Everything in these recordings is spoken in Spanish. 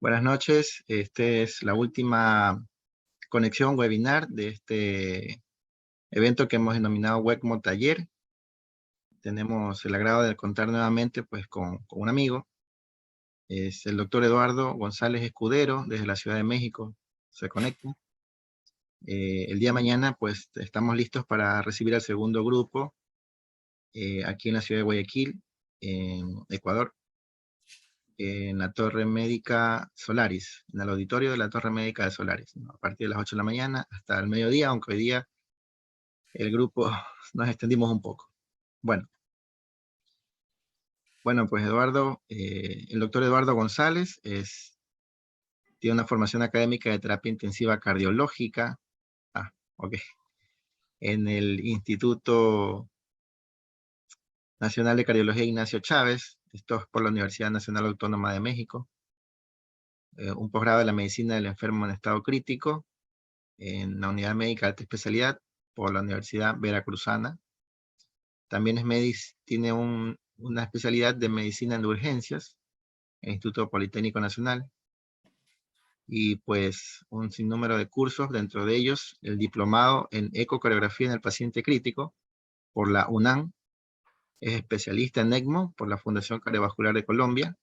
Buenas noches. Esta es la última conexión webinar de este evento que hemos denominado WECMO Taller. Tenemos el agrado de contar nuevamente pues, con un amigo. Es el doctor Eduardo González Escudero, desde la Ciudad de México. Se conecta. El día de mañana pues estamos listos para recibir al segundo grupo aquí en la ciudad de Guayaquil, en Ecuador, en la Torre Médica Solaris, en el auditorio de la Torre Médica de Solaris, ¿no? A partir de las 8 de la mañana hasta el mediodía, aunque hoy día el grupo nos extendimos un poco. Bueno, pues Eduardo, el doctor Eduardo González tiene una formación académica de terapia intensiva cardiológica, ok, en el Instituto Nacional de Cardiología Ignacio Chávez, esto es por la Universidad Nacional Autónoma de México, un posgrado de la medicina del enfermo en estado crítico, en la unidad médica de alta especialidad por la Universidad Veracruzana. También tiene una especialidad de medicina de urgencias en el Instituto Politécnico Nacional. Y pues un sinnúmero de cursos, dentro de ellos el diplomado en ecocardiografía en el paciente crítico por la UNAM. Es especialista en ECMO por la Fundación Cardiovascular de Colombia.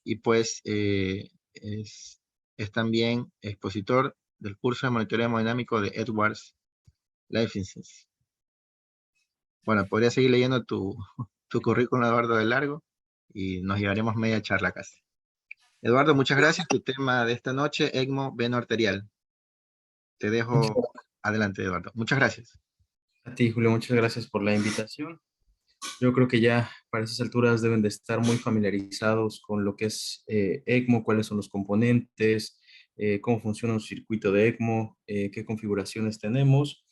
Y pues es también expositor del curso de monitoreo hemodinámico de Edwards Lifesciences. Bueno, podría seguir leyendo tu currículum, Eduardo, de largo, y nos llevaremos media charla casi. Eduardo, muchas gracias. Tu tema de esta noche, ECMO veno arterial. Te dejo adelante, Eduardo. Muchas gracias. A ti, Julio, muchas gracias por la invitación. Yo creo que ya para esas alturas deben de estar muy familiarizados con lo que es ECMO, cuáles son los componentes, cómo funciona un circuito de ECMO, qué configuraciones tenemos,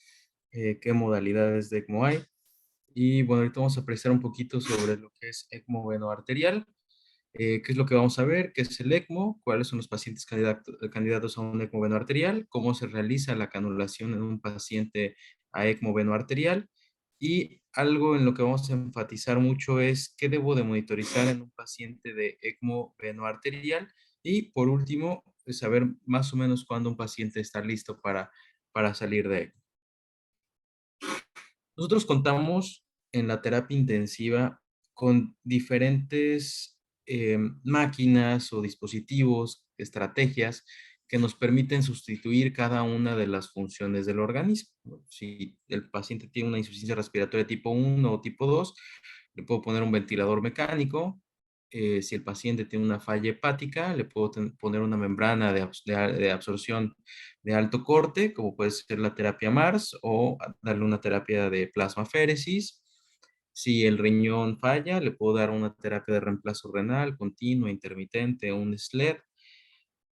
qué modalidades de ECMO hay. Y bueno, ahorita vamos a apreciar un poquito sobre lo que es ECMO venoarterial, qué es lo que vamos a ver, qué es el ECMO, cuáles son los pacientes candidatos a un ECMO venoarterial, cómo se realiza la canulación en un paciente a ECMO venoarterial, y algo en lo que vamos a enfatizar mucho es qué debo de monitorizar en un paciente de ECMO venoarterial, y por último, saber más o menos cuándo un paciente está listo para salir de ECMO. Nosotros contamos en la terapia intensiva con diferentes máquinas o dispositivos, estrategias que nos permiten sustituir cada una de las funciones del organismo. Si el paciente tiene una insuficiencia respiratoria tipo 1 o tipo 2, le puedo poner un ventilador mecánico. Si el paciente tiene una falla hepática, le puedo poner una membrana de absorción de alto corte, como puede ser la terapia MARS, o darle una terapia de plasmaféresis. Si el riñón falla, le puedo dar una terapia de reemplazo renal, continua, intermitente, un SLED.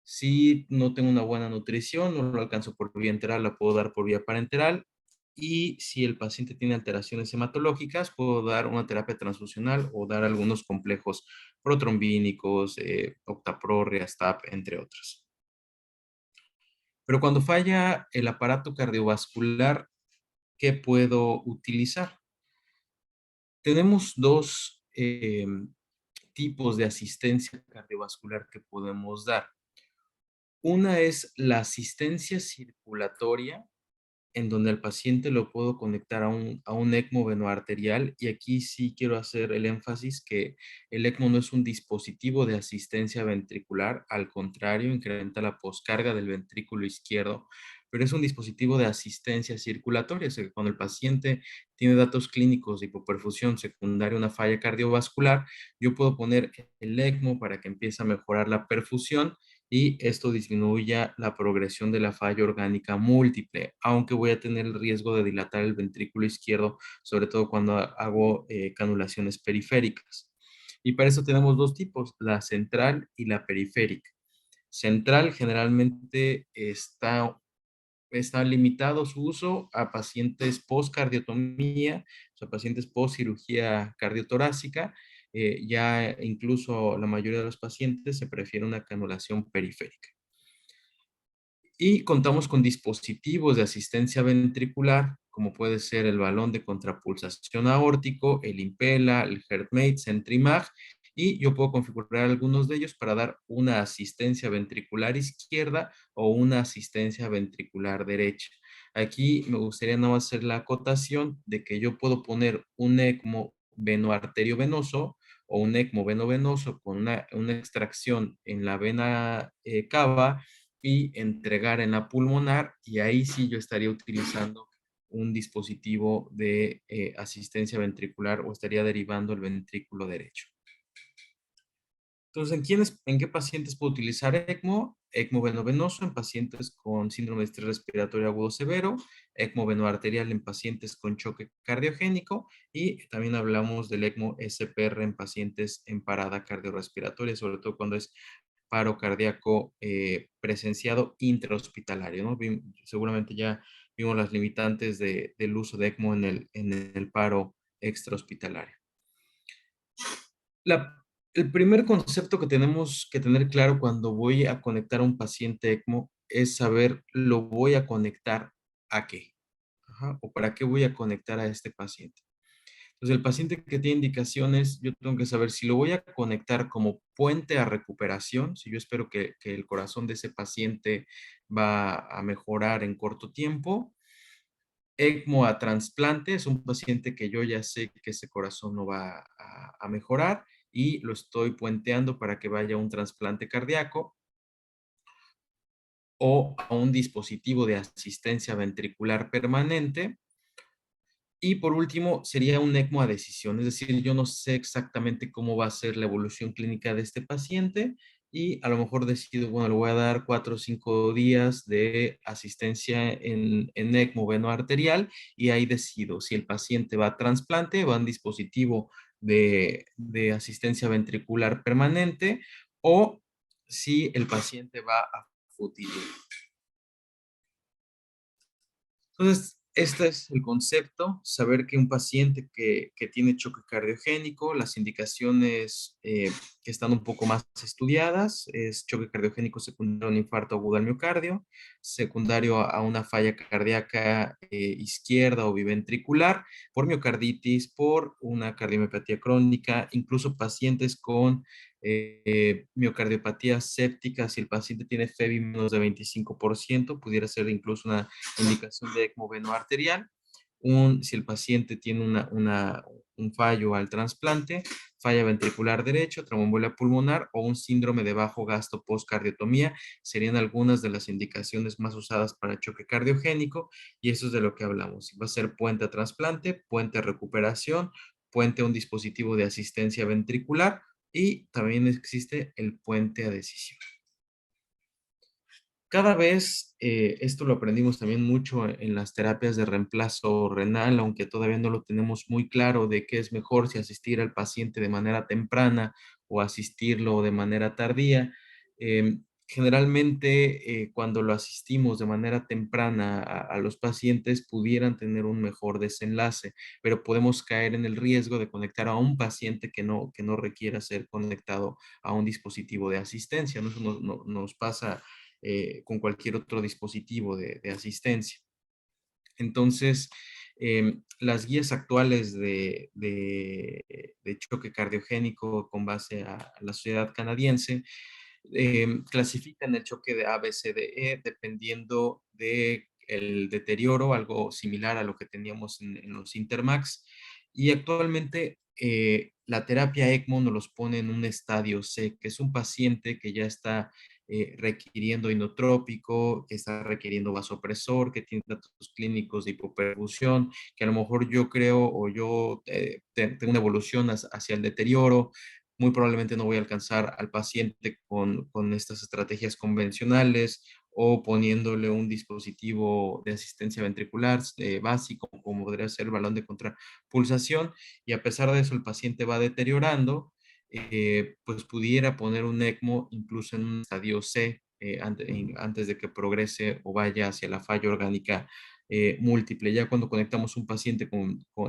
Si no tengo una buena nutrición, no lo alcanzo por vía enteral, la puedo dar por vía parenteral. Y si el paciente tiene alteraciones hematológicas, puedo dar una terapia transfusional o dar algunos complejos protrombínicos, Octapro, Riastap, entre otros. Pero cuando falla el aparato cardiovascular, ¿qué puedo utilizar? Tenemos dos tipos de asistencia cardiovascular que podemos dar. Una es la asistencia circulatoria, en donde al paciente lo puedo conectar a un ECMO venoarterial, y aquí sí quiero hacer el énfasis que el ECMO no es un dispositivo de asistencia ventricular, al contrario, incrementa la poscarga del ventrículo izquierdo, pero es un dispositivo de asistencia circulatoria, o sea, que cuando el paciente tiene datos clínicos de hipoperfusión secundaria a una falla cardiovascular, yo puedo poner el ECMO para que empiece a mejorar la perfusión, y esto disminuya la progresión de la falla orgánica múltiple, aunque voy a tener el riesgo de dilatar el ventrículo izquierdo, sobre todo cuando hago canulaciones periféricas. Y para eso tenemos dos tipos, la central y la periférica. Central generalmente está limitado su uso a pacientes post-cardiotomía, o sea, pacientes post-cirugía cardiotorácica. Ya incluso la mayoría de los pacientes se prefiere una canulación periférica. Y contamos con dispositivos de asistencia ventricular, como puede ser el balón de contrapulsación aórtico, el Impella, el HeartMate, Centrimag, y yo puedo configurar algunos de ellos para dar una asistencia ventricular izquierda o una asistencia ventricular derecha. Aquí me gustaría no hacer la acotación de que yo puedo poner un ECMO venoarteriovenoso o un ECMO venovenoso con una extracción en la vena cava y entregar en la pulmonar, y ahí sí yo estaría utilizando un dispositivo de asistencia ventricular o estaría derivando el ventrículo derecho. Entonces, ¿en qué pacientes puedo utilizar ECMO? ECMO venovenoso en pacientes con síndrome de estrés respiratorio agudo severo, ECMO venoarterial en pacientes con choque cardiogénico, y también hablamos del ECMO SPR en pacientes en parada cardiorrespiratoria, sobre todo cuando es paro cardíaco presenciado intrahospitalario, ¿no? Seguramente ya vimos las limitantes del uso de ECMO en el paro extrahospitalario. El primer concepto que tenemos que tener claro cuando voy a conectar a un paciente ECMO es saber, ¿lo voy a conectar a qué? Ajá, o para qué voy a conectar a este paciente. Entonces, el paciente que tiene indicaciones, yo tengo que saber si lo voy a conectar como puente a recuperación, si yo espero que el corazón de ese paciente va a mejorar en corto tiempo. ECMO a trasplante es un paciente que yo ya sé que ese corazón no va a mejorar y lo estoy puenteando para que vaya a un trasplante cardíaco, o a un dispositivo de asistencia ventricular permanente. Y por último, sería un ECMO a decisión, es decir, yo no sé exactamente cómo va a ser la evolución clínica de este paciente y a lo mejor decido, bueno, le voy a dar 4 o 5 días de asistencia en ECMO venoarterial, y ahí decido si el paciente va a trasplante, va a un dispositivo de asistencia ventricular permanente, o si el paciente va a futilidad. Entonces, este es el concepto, saber que un paciente que tiene choque cardiogénico, las indicaciones que están un poco más estudiadas, es choque cardiogénico secundario a un infarto agudo al miocardio, secundario a una falla cardíaca izquierda o biventricular, por miocarditis, por una cardiomiopatía crónica, incluso pacientes con miocardiopatía séptica, si el paciente tiene FEBI menos de 25%, pudiera ser incluso una indicación de ECMO venoarterial. Si el paciente tiene un fallo al trasplante, falla ventricular derecho, tromboembolia pulmonar o un síndrome de bajo gasto postcardiotomía, serían algunas de las indicaciones más usadas para choque cardiogénico, y eso es de lo que hablamos. Si va a ser puente a trasplante, puente a recuperación, puente a un dispositivo de asistencia ventricular, y también existe el puente a decisión. Cada vez, esto lo aprendimos también mucho en las terapias de reemplazo renal, aunque todavía no lo tenemos muy claro de qué es mejor, si asistir al paciente de manera temprana o asistirlo de manera tardía. Generalmente, cuando lo asistimos de manera temprana a los pacientes, pudieran tener un mejor desenlace, pero podemos caer en el riesgo de conectar a un paciente que no requiera ser conectado a un dispositivo de asistencia, ¿no? Eso nos pasa con cualquier otro dispositivo de asistencia. Entonces, las guías actuales de choque cardiogénico con base a la sociedad canadiense clasifican el choque de A, B, C, D, E dependiendo de el deterioro, algo similar a lo que teníamos en los Intermax. Y actualmente la terapia ECMO nos los pone en un estadio C, que es un paciente que ya está requiriendo inotrópico, que está requiriendo vasopresor, que tiene datos clínicos de hipoperfusión, que a lo mejor yo creo o yo tengo una evolución hacia el deterioro. Muy probablemente no voy a alcanzar al paciente con estas estrategias convencionales, o poniéndole un dispositivo de asistencia ventricular básico, como podría ser el balón de contrapulsación, y a pesar de eso el paciente va deteriorando. Pues pudiera poner un ECMO incluso en un estadio C antes de que progrese o vaya hacia la falla orgánica múltiple. Ya cuando conectamos un paciente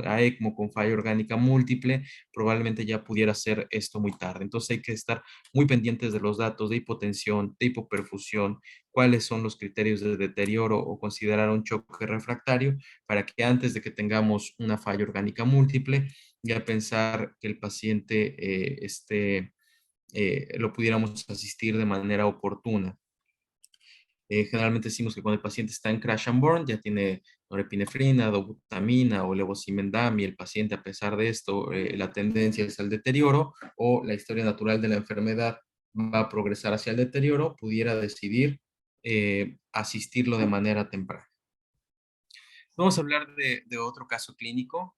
a ECMO con falla orgánica múltiple, probablemente ya pudiera ser esto muy tarde. Entonces hay que estar muy pendientes de los datos de hipotensión, de hipoperfusión, cuáles son los criterios de deterioro o considerar un choque refractario, para que antes de que tengamos una falla orgánica múltiple ya pensar que el paciente lo pudiéramos asistir de manera oportuna. Generalmente decimos que cuando el paciente está en crash and burn, ya tiene norepinefrina, dobutamina o levosimendan, y el paciente, a pesar de esto, la tendencia es al deterioro o la historia natural de la enfermedad va a progresar hacia el deterioro, pudiera decidir asistirlo de manera temprana. Vamos a hablar de otro caso clínico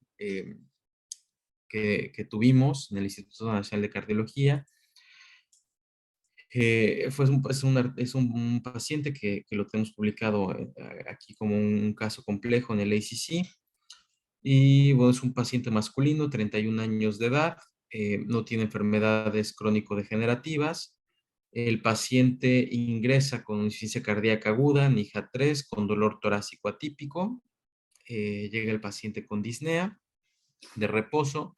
que tuvimos en el Instituto Nacional de Cardiología. Es un paciente que lo tenemos publicado aquí como un caso complejo en el ACC. Y bueno, es un paciente masculino, 31 años de edad, no tiene enfermedades crónico-degenerativas. El paciente ingresa con insuficiencia cardíaca aguda, NIHA 3, con dolor torácico atípico. Llega el paciente con disnea de reposo.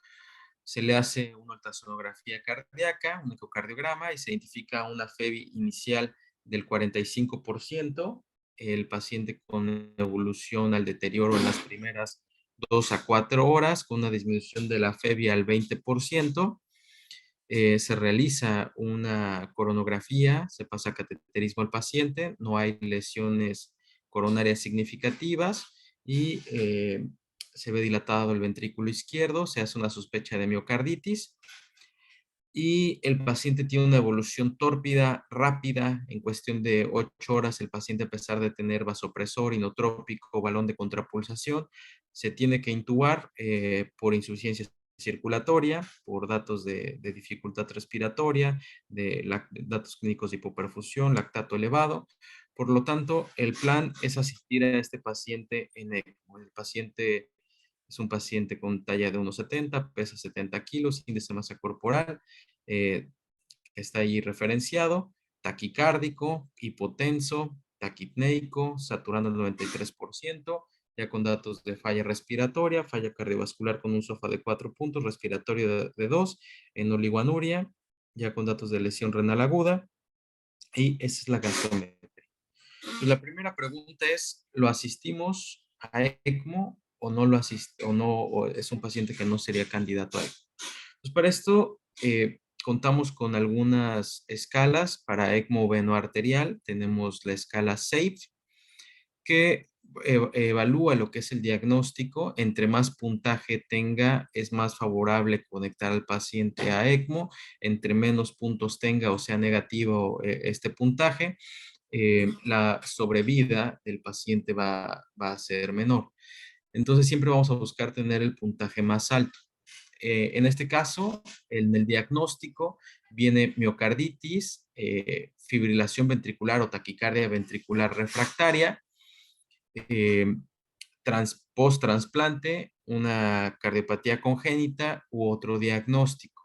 Se le hace una ultrasonografía cardíaca, un ecocardiograma, y se identifica una FEBI inicial del 45%. El paciente con evolución al deterioro en las primeras 2 a 4 horas, con una disminución de la FEBI al 20%. Se realiza una coronografía, se pasa cateterismo al paciente, no hay lesiones coronarias significativas y se ve dilatado el ventrículo izquierdo, se hace una sospecha de miocarditis y el paciente tiene una evolución tórpida, rápida, en cuestión de 8 horas el paciente, a pesar de tener vasopresor, inotrópico, balón de contrapulsación, se tiene que intubar por insuficiencia circulatoria, por datos de dificultad respiratoria, datos clínicos de hipoperfusión, lactato elevado. Por lo tanto, el plan es asistir a este paciente en ECMO. El paciente es un paciente con talla de 1,70, pesa 70 kilos, índice de masa corporal, eh, está ahí referenciado, taquicárdico, hipotenso, taquipneico, saturando el 93%, ya con datos de falla respiratoria, falla cardiovascular con un SOFA de 4 puntos, respiratorio de 2, en oliguanuria, ya con datos de lesión renal aguda, y esa es la gasometría. Y la primera pregunta es, ¿lo asistimos a ECMO o no lo asiste, o es un paciente que no sería candidato a ECMO? Pues para esto contamos con algunas escalas para ECMO venoarterial. Tenemos la escala SAFE, que evalúa lo que es el diagnóstico. Entre más puntaje tenga, es más favorable conectar al paciente a ECMO. Entre menos puntos tenga o sea negativo este puntaje, la sobrevida del paciente va a ser menor. Entonces siempre vamos a buscar tener el puntaje más alto. En este caso, en el diagnóstico, viene miocarditis, fibrilación ventricular o taquicardia ventricular refractaria, eh, post-trasplante, una cardiopatía congénita u otro diagnóstico.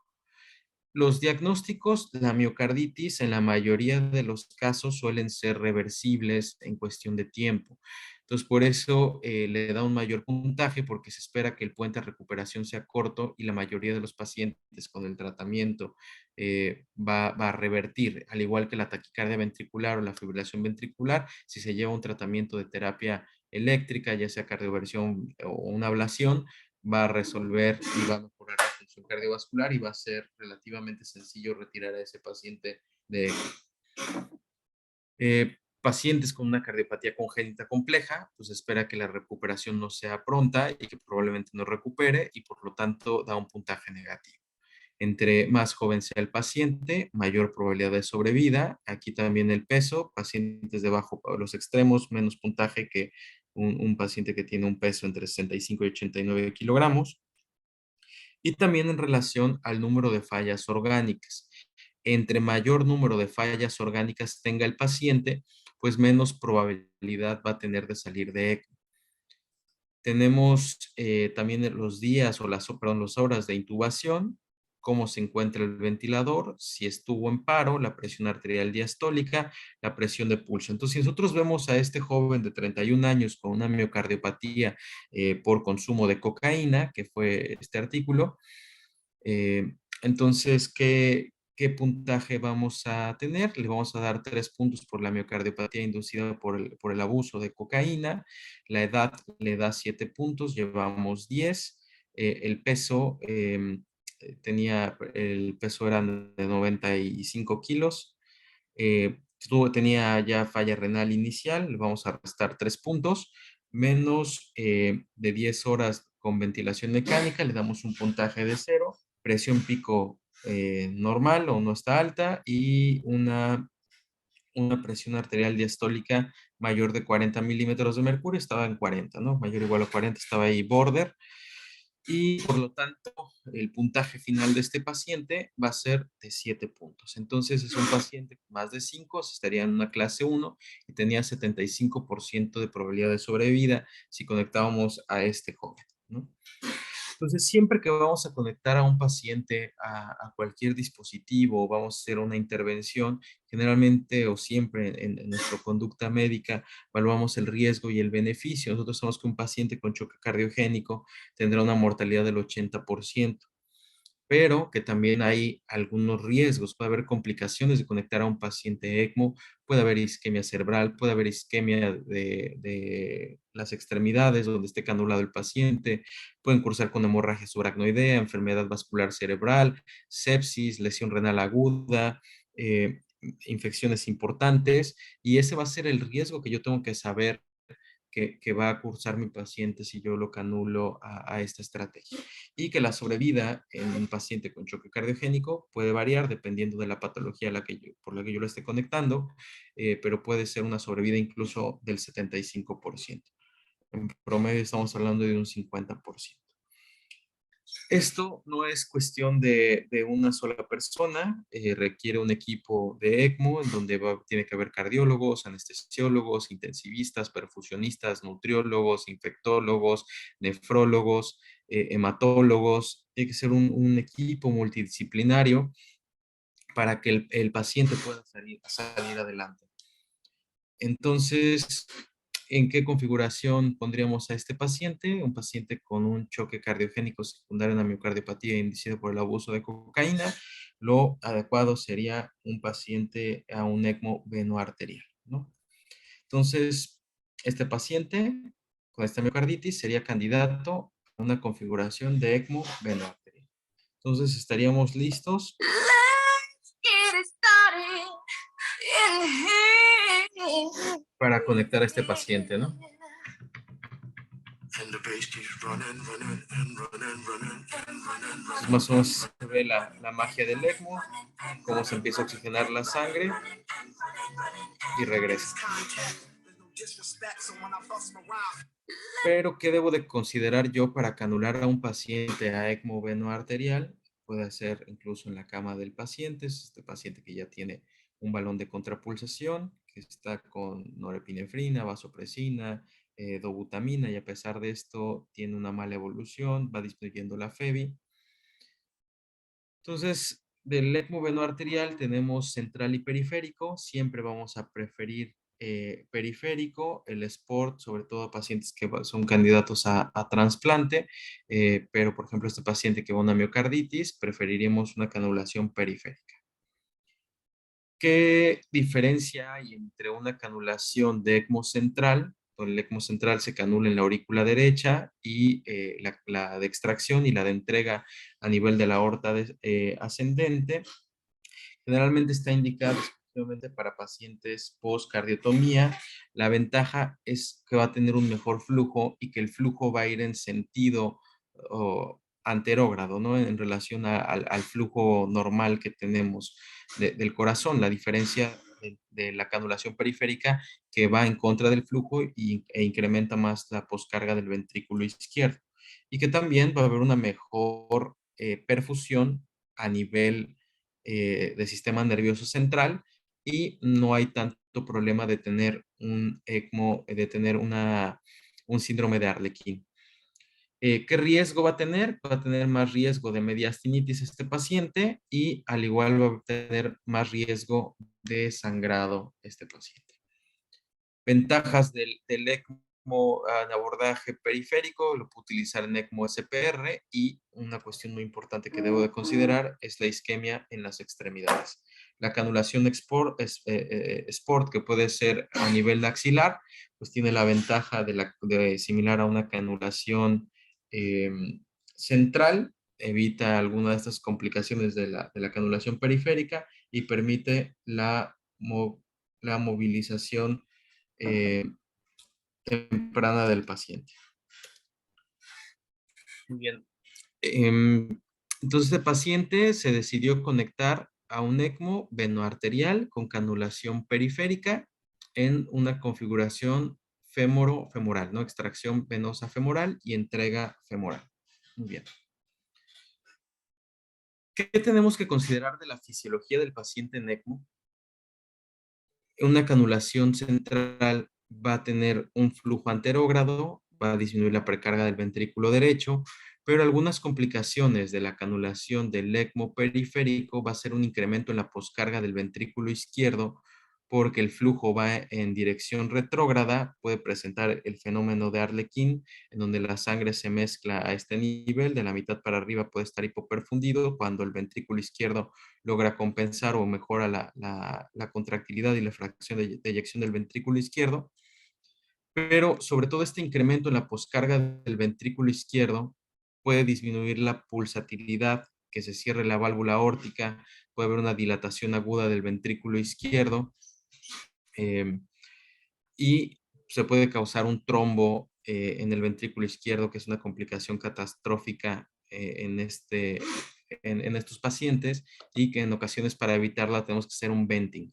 Los diagnósticos, la miocarditis en la mayoría de los casos suelen ser reversibles en cuestión de tiempo. Entonces, por eso le da un mayor puntaje, porque se espera que el puente de recuperación sea corto y la mayoría de los pacientes con el tratamiento va a revertir, al igual que la taquicardia ventricular o la fibrilación ventricular. Si se lleva un tratamiento de terapia eléctrica, ya sea cardioversión o una ablación, va a resolver y va a mejorar la función cardiovascular y va a ser relativamente sencillo retirar a ese paciente de pacientes con una cardiopatía congénita compleja, pues espera que la recuperación no sea pronta y que probablemente no recupere y por lo tanto da un puntaje negativo. Entre más joven sea el paciente, mayor probabilidad de sobrevida. Aquí también el peso, pacientes de bajo, los extremos, menos puntaje que un paciente que tiene un peso entre 65 y 89 kilogramos. Y también en relación al número de fallas orgánicas. Entre mayor número de fallas orgánicas tenga el paciente, pues menos probabilidad va a tener de salir de ECMO. Tenemos también los días o las horas de intubación, cómo se encuentra el ventilador, si estuvo en paro, la presión arterial diastólica, la presión de pulso. Entonces, si nosotros vemos a este joven de 31 años con una miocardiopatía por consumo de cocaína, que fue este artículo, entonces, ¿qué puntaje vamos a tener? Le vamos a dar 3 puntos por la miocardiopatía inducida por el abuso de cocaína. La edad le da 7 puntos, llevamos 10. el peso, el peso era de 95 kilos. Tenía ya falla renal inicial, le vamos a restar 3 puntos, menos de 10 horas con ventilación mecánica, le damos un puntaje de 0, presión pico normal o no está alta y una presión arterial diastólica mayor de 40 milímetros de mercurio, estaba en 40, ¿no? Mayor o igual a 40, estaba ahí border. Y por lo tanto, el puntaje final de este paciente va a ser de 7 puntos. Entonces, es un paciente con más de 5, estaría en una clase 1 y tenía 75% de probabilidad de sobrevida si conectábamos a este joven, ¿no? Entonces, siempre que vamos a conectar a un paciente a cualquier dispositivo, vamos a hacer una intervención, generalmente o siempre en nuestra conducta médica, evaluamos el riesgo y el beneficio. Nosotros sabemos que un paciente con choque cardiogénico tendrá una mortalidad del 80%, pero que también hay algunos riesgos. Puede haber complicaciones de conectar a un paciente ECMO, puede haber isquemia cerebral, puede haber isquemia de las extremidades donde esté canulado el paciente, pueden cursar con hemorragia subaracnoidea, enfermedad vascular cerebral, sepsis, lesión renal aguda, infecciones importantes, y ese va a ser el riesgo que yo tengo que saber que va a cursar mi paciente si yo lo canulo a esta estrategia. Y que la sobrevida en un paciente con choque cardiogénico puede variar dependiendo de la patología por la que yo lo esté conectando, pero puede ser una sobrevida incluso del 75%. En promedio estamos hablando de un 50%. Esto no es cuestión de una sola persona, requiere un equipo de ECMO en donde tiene que haber cardiólogos, anestesiólogos, intensivistas, perfusionistas, nutriólogos, infectólogos, nefrólogos, hematólogos. Tiene que ser un equipo multidisciplinario para que el paciente pueda salir adelante. Entonces, ¿en qué configuración pondríamos a este paciente? Un paciente con un choque cardiogénico secundario a una miocardiopatía inducido por el abuso de cocaína. Lo adecuado sería un paciente a un ECMO venoarterial, ¿no? Entonces, este paciente con esta miocarditis sería candidato a una configuración de ECMO venoarterial. Entonces, estaríamos listos para conectar a este paciente, ¿no? Más o menos se ve la magia del ECMO, cómo se empieza a oxigenar la sangre y regresa. Pero, ¿qué debo de considerar yo para canular a un paciente a ECMO venoarterial? Puede ser incluso en la cama del paciente, es este paciente que ya tiene un balón de contrapulsación, que está con norepinefrina, vasopresina, dobutamina, y a pesar de esto tiene una mala evolución, va disminuyendo la FEBI. Entonces, del ECMO venoarterial tenemos central y periférico. Siempre vamos a preferir periférico, el Sport, sobre todo a pacientes que son candidatos a trasplante, pero por ejemplo este paciente que va a una miocarditis, preferiríamos una canulación periférica. ¿Qué diferencia hay entre una canulación de ECMO central, donde el ECMO central se canula en la aurícula derecha, y la de extracción y la de entrega a nivel de la aorta ascendente? Generalmente está indicado exclusivamente para pacientes post-cardiotomía. La ventaja es que va a tener un mejor flujo y que el flujo va a ir en sentido anterógrado, ¿no? En relación al flujo normal que tenemos del corazón. La diferencia de la canulación periférica, que va en contra del flujo e incrementa más la poscarga del ventrículo izquierdo. Y que también va a haber una mejor perfusión a nivel del sistema nervioso central, y no hay tanto problema de tener un ECMO, de tener un síndrome de Arlequín. ¿Qué riesgo va a tener? Va a tener más riesgo de mediastinitis este paciente, y al igual va a tener más riesgo de sangrado este paciente. Ventajas del ECMO en abordaje periférico: lo puedo utilizar en ECMO SPR, y una cuestión muy importante que debo de considerar es la isquemia en las extremidades. La canulación Sport, que puede ser a nivel axilar, pues tiene la ventaja de similar a una canulación central, evita alguna de estas complicaciones de la canulación periférica y permite la movilización eh, temprana del paciente. Muy bien. Entonces, el paciente se decidió conectar a un ECMO venoarterial con canulación periférica en una configuración fémoro-femoral, ¿no? Extracción venosa femoral y entrega femoral. Muy bien. ¿Qué tenemos que considerar de la fisiología del paciente en ECMO? Una canulación central va a tener un flujo anterógrado, va a disminuir la precarga del ventrículo derecho, pero algunas complicaciones de la canulación del ECMO periférico va a ser un incremento en la poscarga del ventrículo izquierdo porque el flujo va en dirección retrógrada, puede presentar el fenómeno de Arlequín, en donde la sangre se mezcla a este nivel, de la mitad para arriba puede estar hipoperfundido, cuando el ventrículo izquierdo logra compensar o mejora la contractilidad y la fracción de eyección del ventrículo izquierdo, pero sobre todo este incremento en la poscarga del ventrículo izquierdo puede disminuir la pulsatilidad, que se cierre la válvula aórtica, puede haber una dilatación aguda del ventrículo izquierdo eh, y se puede causar un trombo en el ventrículo izquierdo, que es una complicación catastrófica en estos pacientes y que en ocasiones para evitarla tenemos que hacer un venting.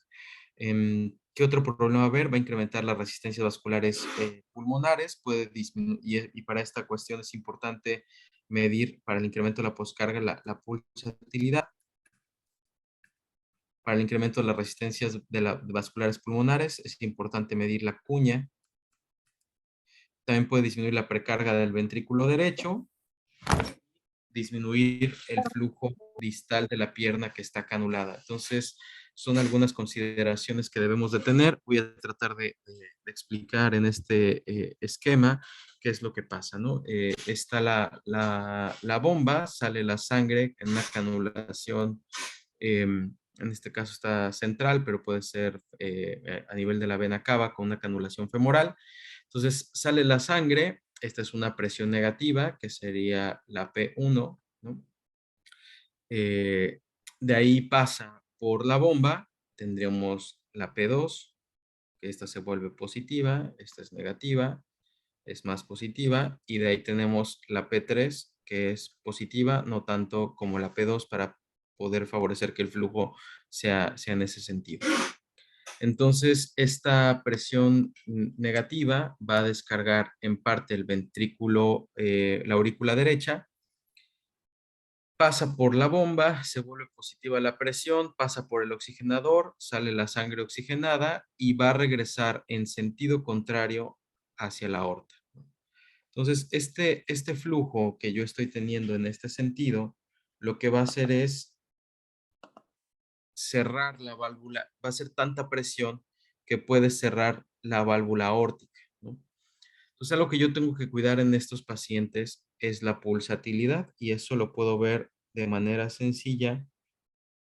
¿Qué otro problema va a haber? Va a incrementar las resistencias vasculares pulmonares, puede disminuir, y para esta cuestión es importante medir para el incremento de la poscarga la pulsatilidad. Para el incremento de las resistencias vasculares pulmonares es importante medir la cuña. También puede disminuir la precarga del ventrículo derecho, disminuir el flujo distal de la pierna que está canulada. Entonces, son algunas consideraciones que debemos de tener. Voy a tratar de explicar en este esquema qué es lo que pasa, ¿no? Está la bomba, sale la sangre en una canulación, en este caso está central, pero puede ser a nivel de la vena cava con una canulación femoral. Entonces sale la sangre, esta es una presión negativa, que sería la P1, ¿no? Eh, de ahí pasa por la bomba, tendríamos la P2, que esta se vuelve positiva, esta es negativa, es más positiva, y de ahí tenemos la P3, que es positiva, no tanto como la P2, para poder favorecer que el flujo sea en ese sentido. Entonces, esta presión negativa va a descargar en parte el ventrículo, la aurícula derecha, pasa por la bomba, se vuelve positiva la presión, pasa por el oxigenador, sale la sangre oxigenada y va a regresar en sentido contrario hacia la aorta. Entonces, este flujo que yo estoy teniendo en este sentido, lo que va a hacer es cerrar la válvula, va a ser tanta presión que puede cerrar la válvula aórtica, ¿no? Entonces, algo que yo tengo que cuidar en estos pacientes es la pulsatilidad, y eso lo puedo ver de manera sencilla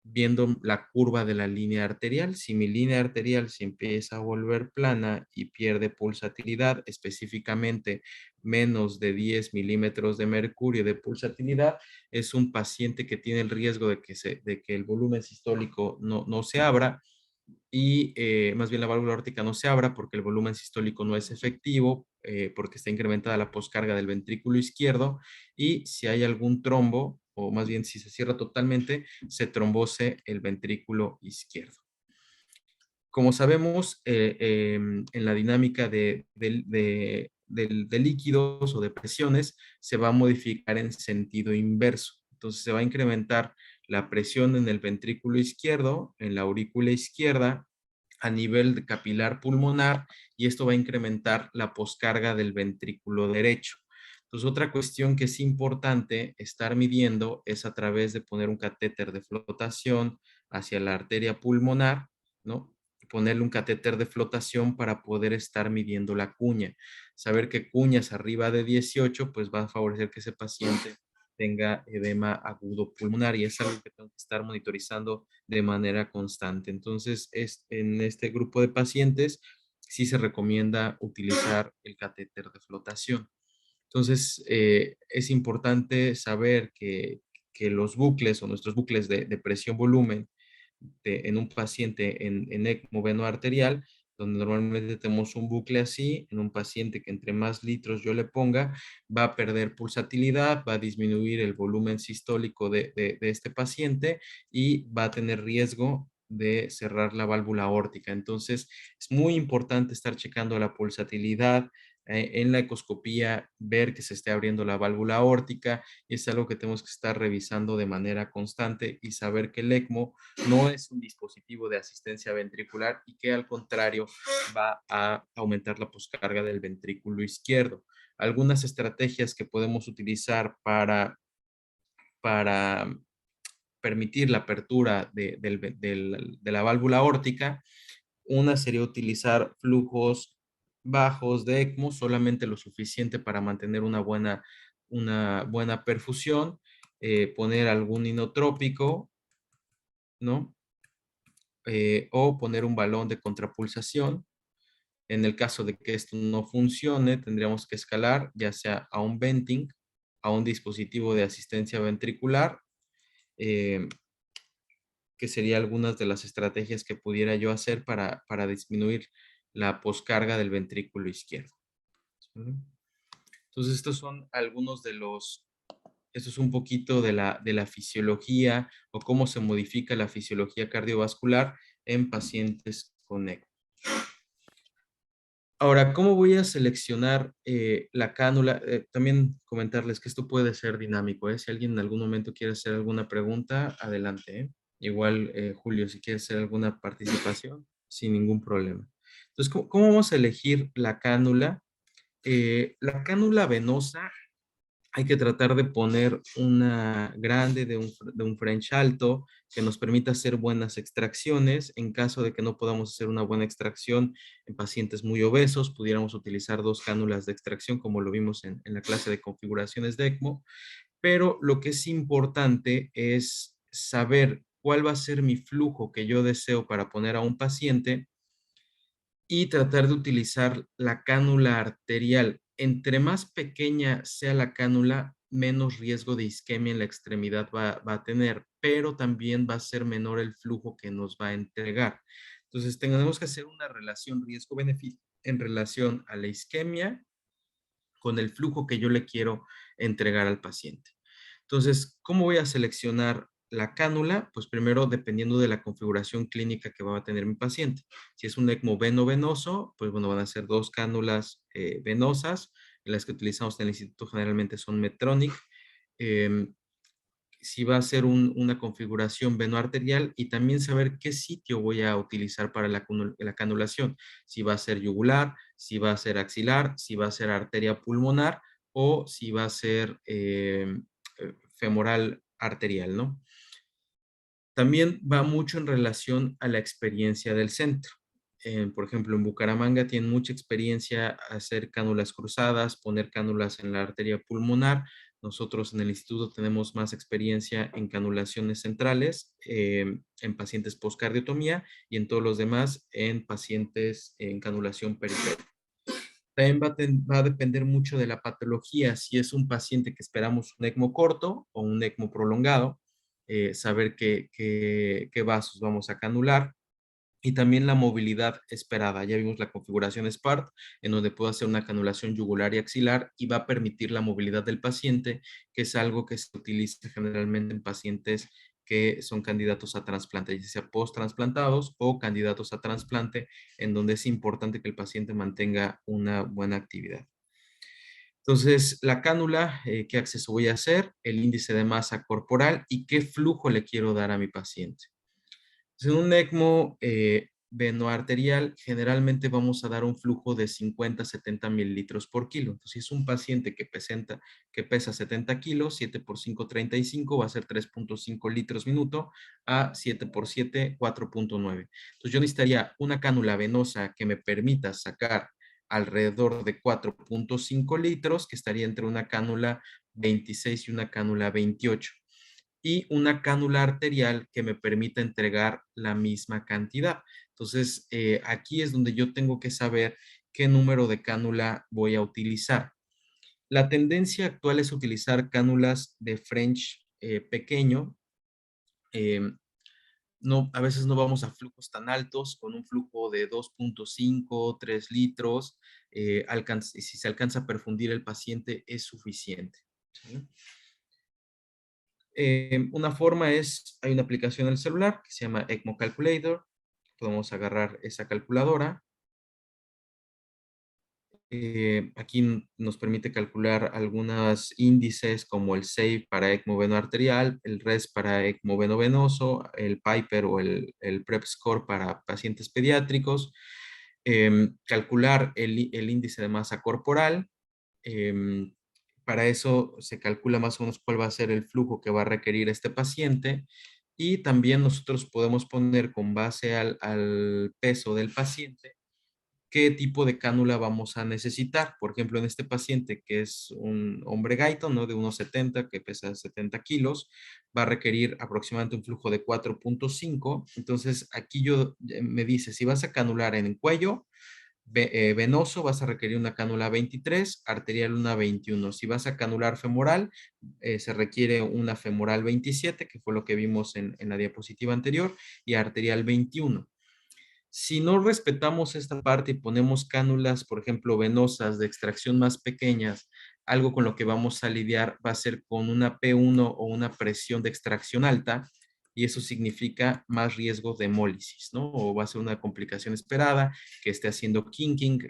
viendo la curva de la línea arterial. Si mi línea arterial se empieza a volver plana y pierde pulsatilidad, específicamente menos de 10 milímetros de mercurio de pulsatilidad, es un paciente que tiene el riesgo de que el volumen sistólico no se abra, y más bien la válvula aórtica no se abra porque el volumen sistólico no es efectivo, porque está incrementada la poscarga del ventrículo izquierdo, y si hay algún trombo, o más bien si se cierra totalmente, se trombose el ventrículo izquierdo. Como sabemos, en la dinámica de líquidos o de presiones, se va a modificar en sentido inverso. Entonces se va a incrementar la presión en el ventrículo izquierdo, en la aurícula izquierda, a nivel capilar pulmonar, y esto va a incrementar la poscarga del ventrículo derecho. Entonces, otra cuestión que es importante estar midiendo es a través de poner un catéter de flotación hacia la arteria pulmonar, ¿no? Ponerle un catéter de flotación para poder estar midiendo la cuña. Saber que cuñas arriba de 18, pues va a favorecer que ese paciente tenga edema agudo pulmonar, y es algo que tengo que estar monitorizando de manera constante. Entonces, en este grupo de pacientes sí se recomienda utilizar el catéter de flotación. Entonces, es importante saber que los bucles o nuestros bucles de presión-volumen en un paciente en ECMO venoarterial, donde normalmente tenemos un bucle así, en un paciente que entre más litros yo le ponga, va a perder pulsatilidad, va a disminuir el volumen sistólico de este paciente y va a tener riesgo de cerrar la válvula aórtica. Entonces, es muy importante estar checando la pulsatilidad, en la ecoscopía, ver que se esté abriendo la válvula aórtica, y es algo que tenemos que estar revisando de manera constante y saber que el ECMO no es un dispositivo de asistencia ventricular y que al contrario va a aumentar la poscarga del ventrículo izquierdo. Algunas estrategias que podemos utilizar para permitir la apertura de la válvula aórtica, una sería utilizar flujos bajos de ECMO, solamente lo suficiente para mantener una buena perfusión, poner algún inotrópico, ¿no? O poner un balón de contrapulsación. En el caso de que esto no funcione, tendríamos que escalar ya sea a un venting, a un dispositivo de asistencia ventricular, eh, que sería algunas de las estrategias que pudiera yo hacer para disminuir la poscarga del ventrículo izquierdo. ¿Sí? Entonces, estos son algunos de esto es un poquito de la fisiología o cómo se modifica la fisiología cardiovascular en pacientes con ECMO. Ahora, ¿cómo voy a seleccionar la cánula? También comentarles que esto puede ser dinámico, ¿eh? Si alguien en algún momento quiere hacer alguna pregunta, adelante, ¿eh? Igual, Julio, si quieres hacer alguna participación, sin ningún problema. Entonces, ¿cómo vamos a elegir la cánula? La cánula venosa hay que tratar de poner una grande de un French alto que nos permita hacer buenas extracciones. En caso de que no podamos hacer una buena extracción en pacientes muy obesos, pudiéramos utilizar dos cánulas de extracción, como lo vimos en la clase de configuraciones de ECMO. Pero lo que es importante es saber cuál va a ser mi flujo que yo deseo para poner a un paciente y tratar de utilizar la cánula arterial. Entre más pequeña sea la cánula, menos riesgo de isquemia en la extremidad va a tener, pero también va a ser menor el flujo que nos va a entregar. Entonces, tenemos que hacer una relación riesgo-beneficio en relación a la isquemia con el flujo que yo le quiero entregar al paciente. Entonces, ¿cómo voy a seleccionar la cánula? Pues primero, dependiendo de la configuración clínica que va a tener mi paciente. Si es un ECMO veno-venoso, pues bueno, van a ser dos cánulas venosas. Las que utilizamos en el instituto generalmente son Medtronic. Eh, si va a ser una configuración venoarterial y también saber qué sitio voy a utilizar para la canulación. Si va a ser yugular, si va a ser axilar, si va a ser arteria pulmonar o si va a ser femoral arterial, ¿no? También va mucho en relación a la experiencia del centro. Por ejemplo, en Bucaramanga tienen mucha experiencia hacer cánulas cruzadas, poner cánulas en la arteria pulmonar. Nosotros en el instituto tenemos más experiencia en canulaciones centrales, en pacientes postcardiotomía y en todos los demás en pacientes en canulación periférica. También va a depender mucho de la patología, si es un paciente que esperamos un ECMO corto o un ECMO prolongado, saber qué vasos vamos a canular y también la movilidad esperada. Ya vimos la configuración SPART, en donde puedo hacer una canulación yugular y axilar y va a permitir la movilidad del paciente, que es algo que se utiliza generalmente en pacientes que son candidatos a trasplante, ya sea post-transplantados o candidatos a trasplante, en donde es importante que el paciente mantenga una buena actividad. Entonces, la cánula, ¿qué acceso voy a hacer? El índice de masa corporal y qué flujo le quiero dar a mi paciente. En un ECMO venoarterial, generalmente vamos a dar un flujo de 50 a 70 mililitros por kilo. Entonces, si es un paciente que pesa 70 kilos, 7 por 5, 35, va a ser 3.5 litros minuto a 7 por 7, 4.9. Entonces, yo necesitaría una cánula venosa que me permita sacar alrededor de 4.5 litros, que estaría entre una cánula 26 y una cánula 28 y una cánula arterial que me permita entregar la misma cantidad. Entonces, aquí es donde yo tengo que saber qué número de cánula voy a utilizar. La tendencia actual es utilizar cánulas de French pequeño. em, no, a veces no vamos a flujos tan altos, con un flujo de 2.5, 3 litros, si se alcanza a perfundir el paciente es suficiente. ¿Sí? Una forma es, hay una aplicación en el celular que se llama ECMO Calculator. Podemos agarrar esa calculadora. Aquí nos permite calcular algunos índices como el SAVE para ECMO venoarterial, el RES para ECMO venovenoso, el Piper o el PrEP score para pacientes pediátricos, calcular el índice de masa corporal. em, para eso se calcula más o menos cuál va a ser el flujo que va a requerir este paciente y también nosotros podemos poner con base al peso del paciente qué tipo de cánula vamos a necesitar. Por ejemplo, en este paciente que es un hombre gaito, ¿no? De unos 70, que pesa 70 kilos, va a requerir aproximadamente un flujo de 4.5. Entonces, aquí me dice, si vas a canular en el cuello, venoso, vas a requerir una cánula 23, arterial una 21. Si vas a canular femoral, se requiere una femoral 27, que fue lo que vimos en la diapositiva anterior, y arterial 21. Si no respetamos esta parte y ponemos cánulas, por ejemplo, venosas de extracción más pequeñas, algo con lo que vamos a lidiar va a ser con una P1 o una presión de extracción alta, y eso significa más riesgo de hemólisis, ¿no? O va a ser una complicación esperada, que esté haciendo kinking,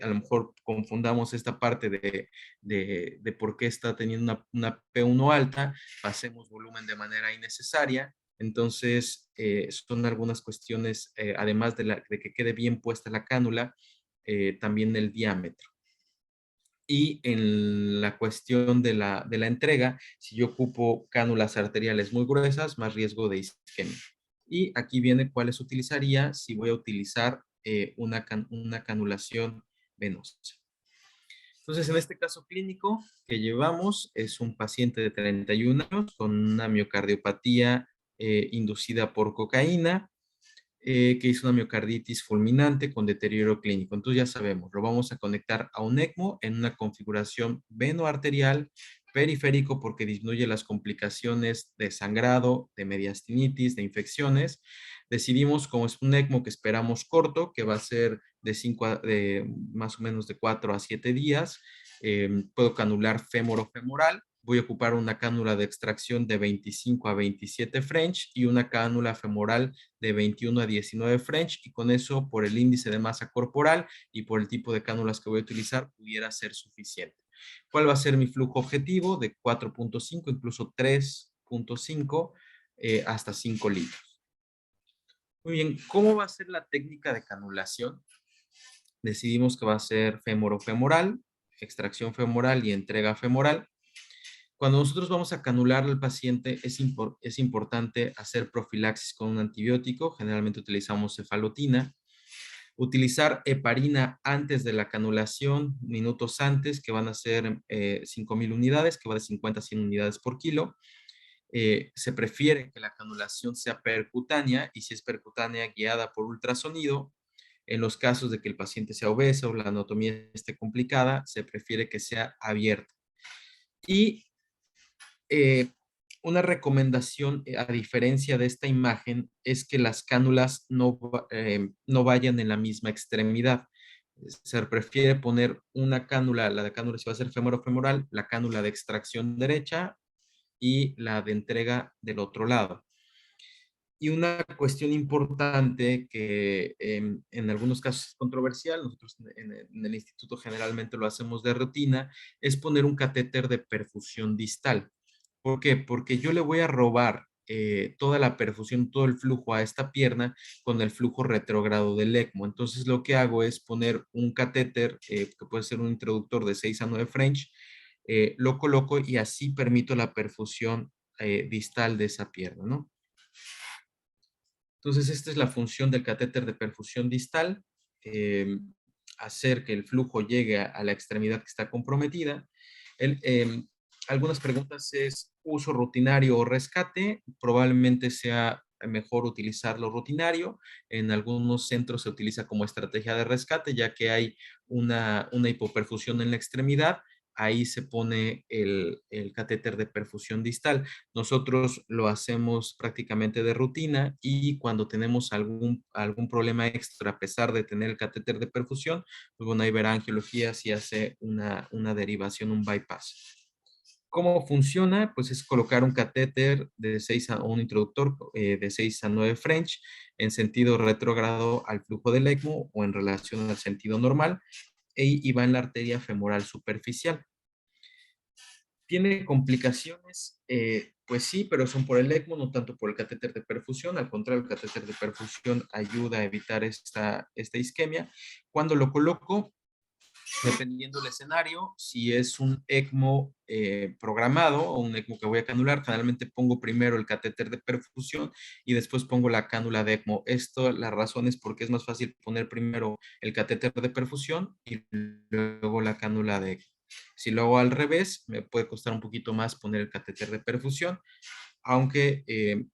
a lo mejor confundamos esta parte de por qué está teniendo una P1 alta, pasemos volumen de manera innecesaria. Entonces, son algunas cuestiones, además de que quede bien puesta la cánula, también el diámetro. Y en la cuestión de la entrega, si yo ocupo cánulas arteriales muy gruesas, más riesgo de isquemia. Y aquí viene cuáles utilizaría si voy a utilizar una canulación venosa. Entonces, en este caso clínico que llevamos, es un paciente de 31 años con una miocardiopatía inducida por cocaína, que hizo una miocarditis fulminante con deterioro clínico. Entonces ya sabemos, lo vamos a conectar a un ECMO en una configuración venoarterial periférico porque disminuye las complicaciones de sangrado, de mediastinitis, de infecciones. Decidimos, como es un ECMO que esperamos corto, que va a ser de más o menos de 4 a 7 días, puedo canular fémoro-femoral. Voy a ocupar una cánula de extracción de 25 a 27 French y una cánula femoral de 21 a 19 French, y con eso, por el índice de masa corporal y por el tipo de cánulas que voy a utilizar, pudiera ser suficiente. ¿Cuál va a ser mi flujo objetivo? De 4.5, incluso 3.5, hasta 5 litros. Muy bien, ¿cómo va a ser la técnica de canulación? Decidimos que va a ser femoro-femoral, extracción femoral y entrega femoral. Cuando nosotros vamos a canular al paciente, es importante hacer profilaxis con un antibiótico. Generalmente utilizamos cefalotina. Utilizar heparina antes de la canulación, minutos antes, que van a ser 5,000 unidades, que va de 50 a 100 unidades por kilo. Se prefiere que la canulación sea percutánea, y si es percutánea, guiada por ultrasonido. En los casos de que el paciente sea obeso o la anatomía esté complicada, se prefiere que sea abierta. Y eh, una recomendación, a diferencia de esta imagen, es que las cánulas no vayan en la misma extremidad. Se prefiere poner una cánula, la de cánula si va a ser femoro-femoral, la cánula de extracción derecha y la de entrega del otro lado. Y una cuestión importante que en algunos casos es controversial, nosotros en el instituto generalmente lo hacemos de rutina, es poner un catéter de perfusión distal. ¿Por qué? Porque yo le voy a robar toda la perfusión, todo el flujo a esta pierna con el flujo retrógrado del ECMO. Entonces lo que hago es poner un catéter, que puede ser un introductor de 6 a 9 French, lo coloco y así permito la perfusión distal de esa pierna, ¿no? Entonces, esta es la función del catéter de perfusión distal, eh, hacer que el flujo llegue a la extremidad que está comprometida. El, algunas preguntas es uso rutinario o rescate. Probablemente sea mejor utilizarlo rutinario. En algunos centros se utiliza como estrategia de rescate, ya que hay una hipoperfusión en la extremidad. ahí se pone el catéter de perfusión distal. Nosotros lo hacemos prácticamente de rutina y cuando tenemos algún problema extra, a pesar de tener el catéter de perfusión, pues bueno, ahí verá angiología si hace una derivación, un bypass. ¿Cómo funciona? Pues es colocar un catéter de 6 a un introductor de 6 a 9 French en sentido retrógrado al flujo del ECMO o en relación al sentido normal y va en la arteria femoral superficial. ¿Tiene complicaciones? Pues sí, pero son por el ECMO, no tanto por el catéter de perfusión. Al contrario, el catéter de perfusión ayuda a evitar esta isquemia. Cuando lo coloco, dependiendo del escenario, si es un ECMO programado o un ECMO que voy a canular, generalmente pongo primero el catéter de perfusión y después pongo la cánula de ECMO. Esto, la razón es porque es más fácil poner primero el catéter de perfusión y luego la cánula de ECMO. Si lo hago al revés, me puede costar un poquito más poner el catéter de perfusión, aunque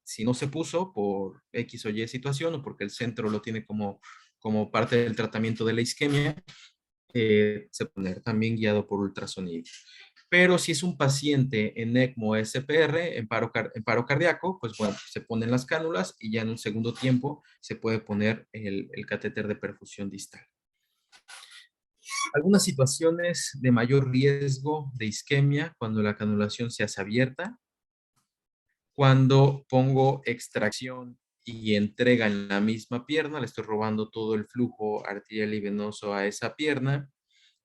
si no se puso por X o Y situación o porque el centro lo tiene como parte del tratamiento de la isquemia, se puede poner también guiado por ultrasonido. Pero si es un paciente en ECMO SPR, en paro cardíaco, pues bueno, se ponen las cánulas y ya en un segundo tiempo se puede poner el catéter de perfusión distal. Algunas situaciones de mayor riesgo de isquemia cuando la canulación se hace abierta, cuando pongo extracción y entrega en la misma pierna, le estoy robando todo el flujo arterial y venoso a esa pierna,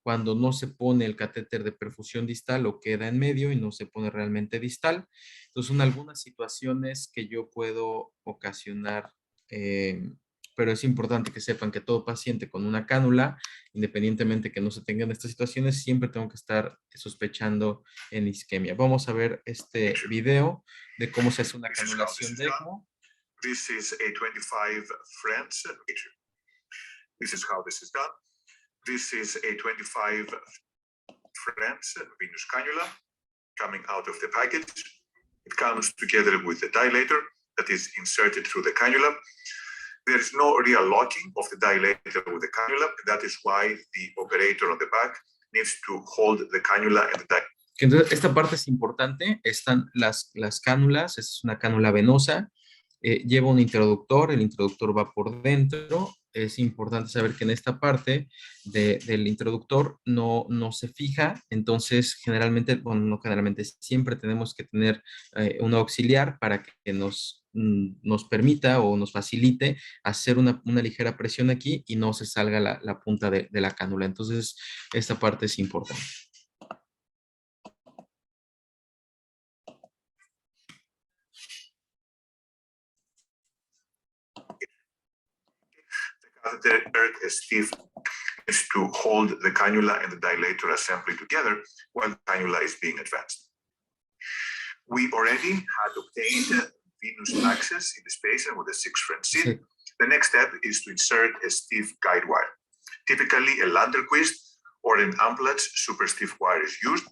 cuando no se pone el catéter de perfusión distal o queda en medio y no se pone realmente distal. Entonces son algunas situaciones que yo puedo ocasionar, pero es importante que sepan que todo paciente con una cánula, independientemente que no se tengan estas situaciones, siempre tengo que estar sospechando en isquemia. Vamos a ver este video de cómo se hace una canulación de ECMO. This is a 25 French. This is how this is done. This is a 25 French venous cannula coming out of the package. It comes together with the dilator that is inserted through the cannula. There is no real locking of the dilator with the cannula. That is why the operator on the back needs to hold the cannula and the dilator. Entonces, esta parte es importante. Están las cánulas, es una cánula venosa. Lleva un introductor, el introductor va por dentro. Es importante saber que en esta parte del introductor no se fija, entonces generalmente, bueno, no generalmente, siempre tenemos que tener un auxiliar para que nos permita o nos facilite hacer una ligera presión aquí y no se salga la punta de la cánula. Entonces, esta parte es importante. The catheter Steve is to hold the cannula and the dilator assembly together while the cannula is being advanced. We already had obtained venous access in this patient with a 6 French seat. The next step is to insert a stiff guide wire. Typically, a Landerquist or an Amplatz super stiff wire is used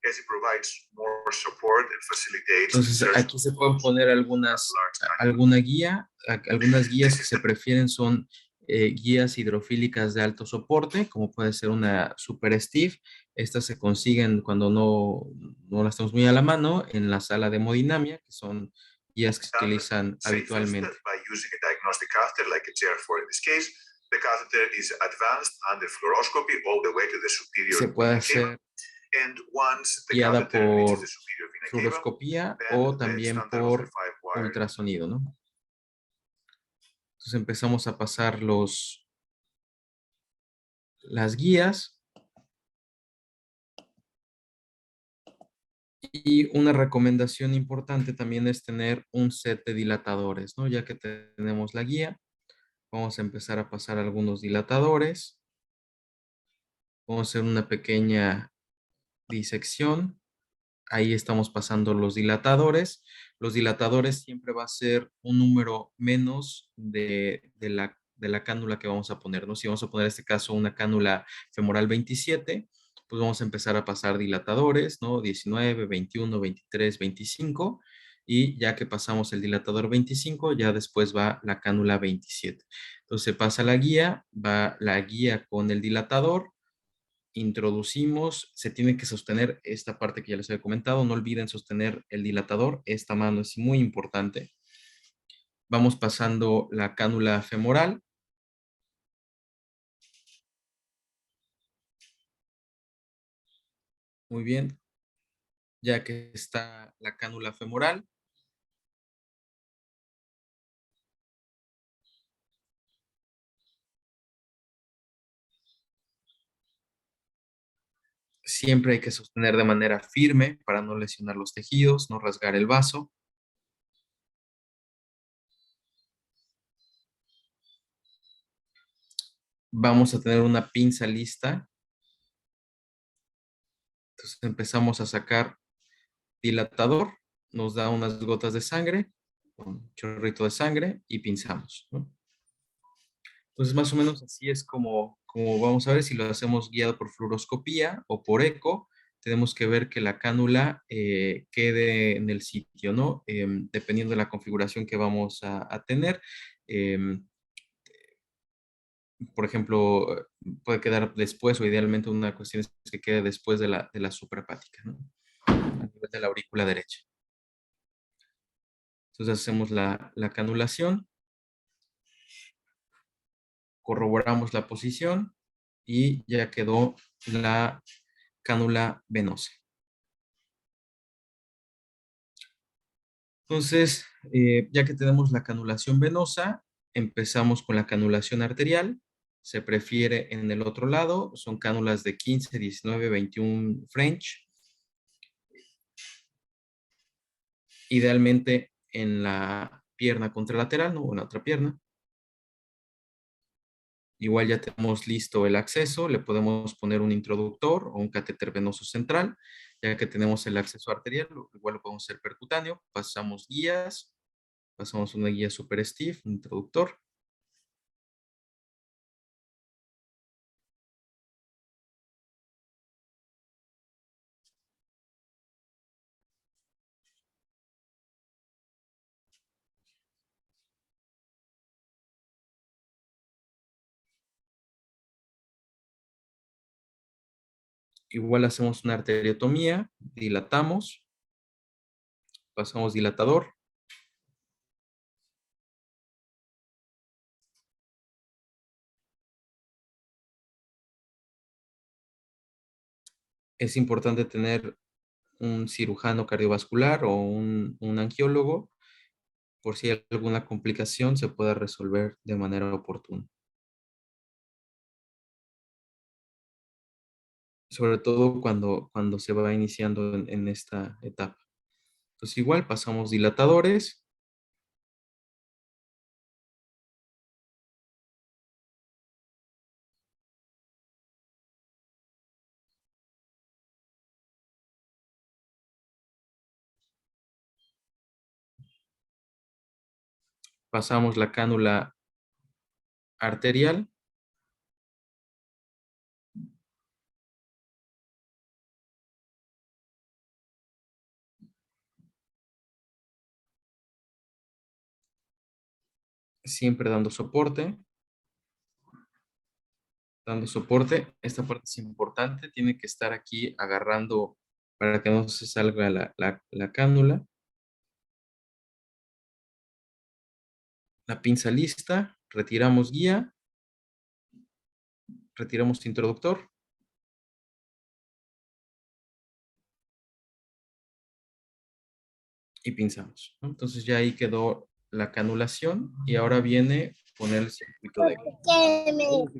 as it provides more support and facilitates. Entonces, aquí se pueden poner algunas guías que se prefieren son guías hidrofílicas de alto soporte, como puede ser una Super Stiff. Estas se consiguen cuando no las tenemos muy a la mano en la sala de hemodinamia, que son guías que se utilizan habitualmente. By using a diagnostic catheter like a TR4 in this case, the catheter is advanced under fluoroscopy all the way to the superior. Se puede hacer guiada por fluoroscopía o también por ultrasonido, ¿no? Entonces empezamos a pasar las guías. Y una recomendación importante también es tener un set de dilatadores, ¿no? Ya que tenemos la guía, vamos a empezar a pasar algunos dilatadores. Vamos a hacer una pequeña disección. Ahí estamos pasando los dilatadores. Los dilatadores siempre va a ser un número menos de la cánula que vamos a poner, ¿no? Si vamos a poner en este caso una cánula femoral 27, pues vamos a empezar a pasar dilatadores, ¿no? 19, 21, 23, 25. Y ya que pasamos el dilatador 25, ya después va la cánula 27. Entonces pasa la guía, va la guía con el dilatador. introducimos, se tiene que sostener esta parte que ya les había comentado. No olviden sostener el dilatador. Esta mano es muy importante. Vamos pasando la cánula femoral. Muy bien. Ya que está la cánula femoral, siempre hay que sostener de manera firme para no lesionar los tejidos, no rasgar el vaso. Vamos a tener una pinza lista. Entonces empezamos a sacar dilatador, nos da unas gotas de sangre, un chorrito de sangre y pinzamos, ¿no? Entonces más o menos así es como vamos a ver si lo hacemos guiado por fluoroscopía o por eco. Tenemos que ver que la cánula quede en el sitio, ¿no? Dependiendo de la configuración que vamos a tener. Por ejemplo, puede quedar después o idealmente una cuestión es que quede después de la suprahepática, ¿no? A nivel de la aurícula derecha. Entonces hacemos la canulación, corroboramos la posición y ya quedó la cánula venosa. Entonces, ya que tenemos la canulación venosa, empezamos con la canulación arterial. Se prefiere en el otro lado, son cánulas de 15, 19, 21 French. Idealmente en la pierna contralateral, ¿no? O en la otra pierna. Igual ya tenemos listo el acceso, le podemos poner un introductor o un catéter venoso central. Ya que tenemos el acceso arterial, igual lo podemos hacer percutáneo. Pasamos guías, pasamos una guía super stiff, un introductor. Igual hacemos una arteriotomía, dilatamos, pasamos dilatador. Es importante tener un cirujano cardiovascular o un angiólogo por si hay alguna complicación se pueda resolver de manera oportuna. Sobre todo cuando se va iniciando en esta etapa. Entonces igual pasamos dilatadores. Pasamos la cánula arterial. Siempre dando soporte. Dando soporte. Esta parte es importante. Tiene que estar aquí agarrando para que no se salga la cánula. La pinza lista. Retiramos guía. Retiramos introductor. Y pinzamos, ¿no? Entonces ya ahí quedó la canulación y ahora viene poner el circuito de eco.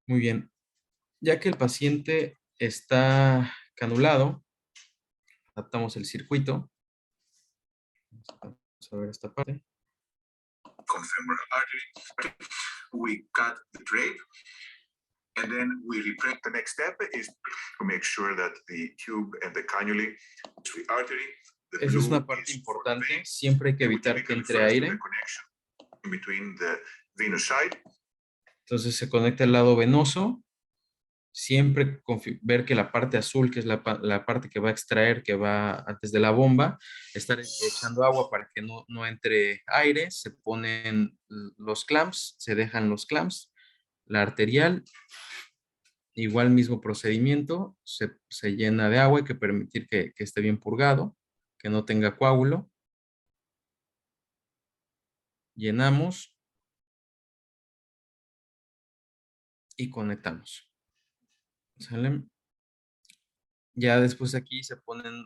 Muy bien. Ya que el paciente está canulado, adaptamos el circuito. Vamos a ver esta parte. Con femoral artery, we cut the drape, and then we repress. The next step is to make sure that the tube and the cannulae, the artery, the Esa es blue una parte is for the importante. vein, Siempre hay que and we evitar que typically entre first do aire. the connection between the venous side. Entonces se conecta el lado venoso Siempre ver que la parte azul, que es la parte que va a extraer, que va antes de la bomba, estar echando agua para que no entre aire. Se ponen los clamps, se dejan los clamps. La arterial, igual mismo procedimiento, se llena de agua. Hay que permitir que esté bien purgado, que no tenga coágulo. Llenamos y conectamos. ¿Sale? Ya después aquí se ponen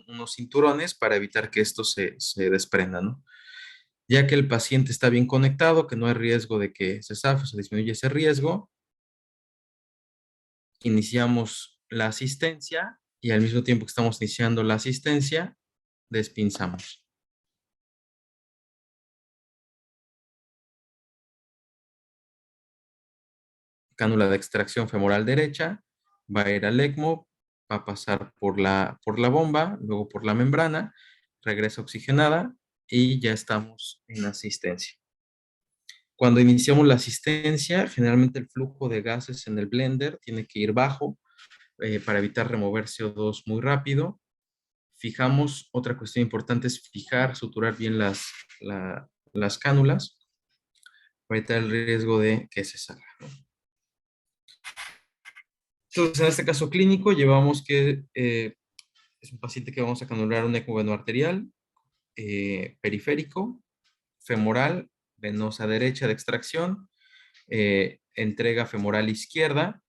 unos cinturones para evitar que esto se desprenda, ¿no? Ya que el paciente está bien conectado, que no hay riesgo de que se zafe, se disminuye ese riesgo, iniciamos la asistencia y al mismo tiempo que estamos iniciando la asistencia, despinzamos. Cánula de extracción femoral derecha, va a ir al ECMO, va a pasar por la bomba, luego por la membrana, regresa oxigenada y ya estamos en asistencia. Cuando iniciamos la asistencia, generalmente el flujo de gases en el blender tiene que ir bajo para evitar remover CO2 muy rápido. Fijamos, otra cuestión importante es fijar, suturar bien las cánulas para evitar el riesgo de que se salga, ¿no? Entonces, en este caso clínico, llevamos que es un paciente que vamos a canular un ECMO venoarterial, periférico, femoral, venosa derecha de extracción, entrega femoral izquierda.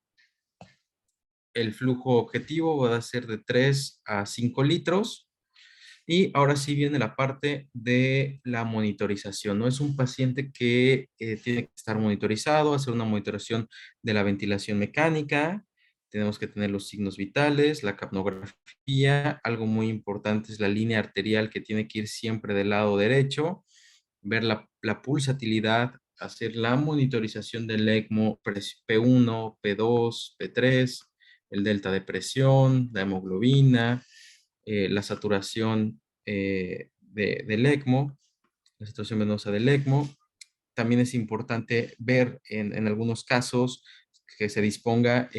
El flujo objetivo va a ser de 3 a 5 litros. Y ahora sí viene la parte de la monitorización, ¿no? Es un paciente que tiene que estar monitorizado, hacer una monitorización de la ventilación mecánica. Tenemos que tener los signos vitales, la capnografía. Algo muy importante es la línea arterial que tiene que ir siempre del lado derecho. Ver la pulsatilidad, hacer la monitorización del ECMO P1, P2, P3, el delta de presión, la hemoglobina, la saturación del ECMO, la saturación venosa del ECMO. También es importante ver en algunos casos que se disponga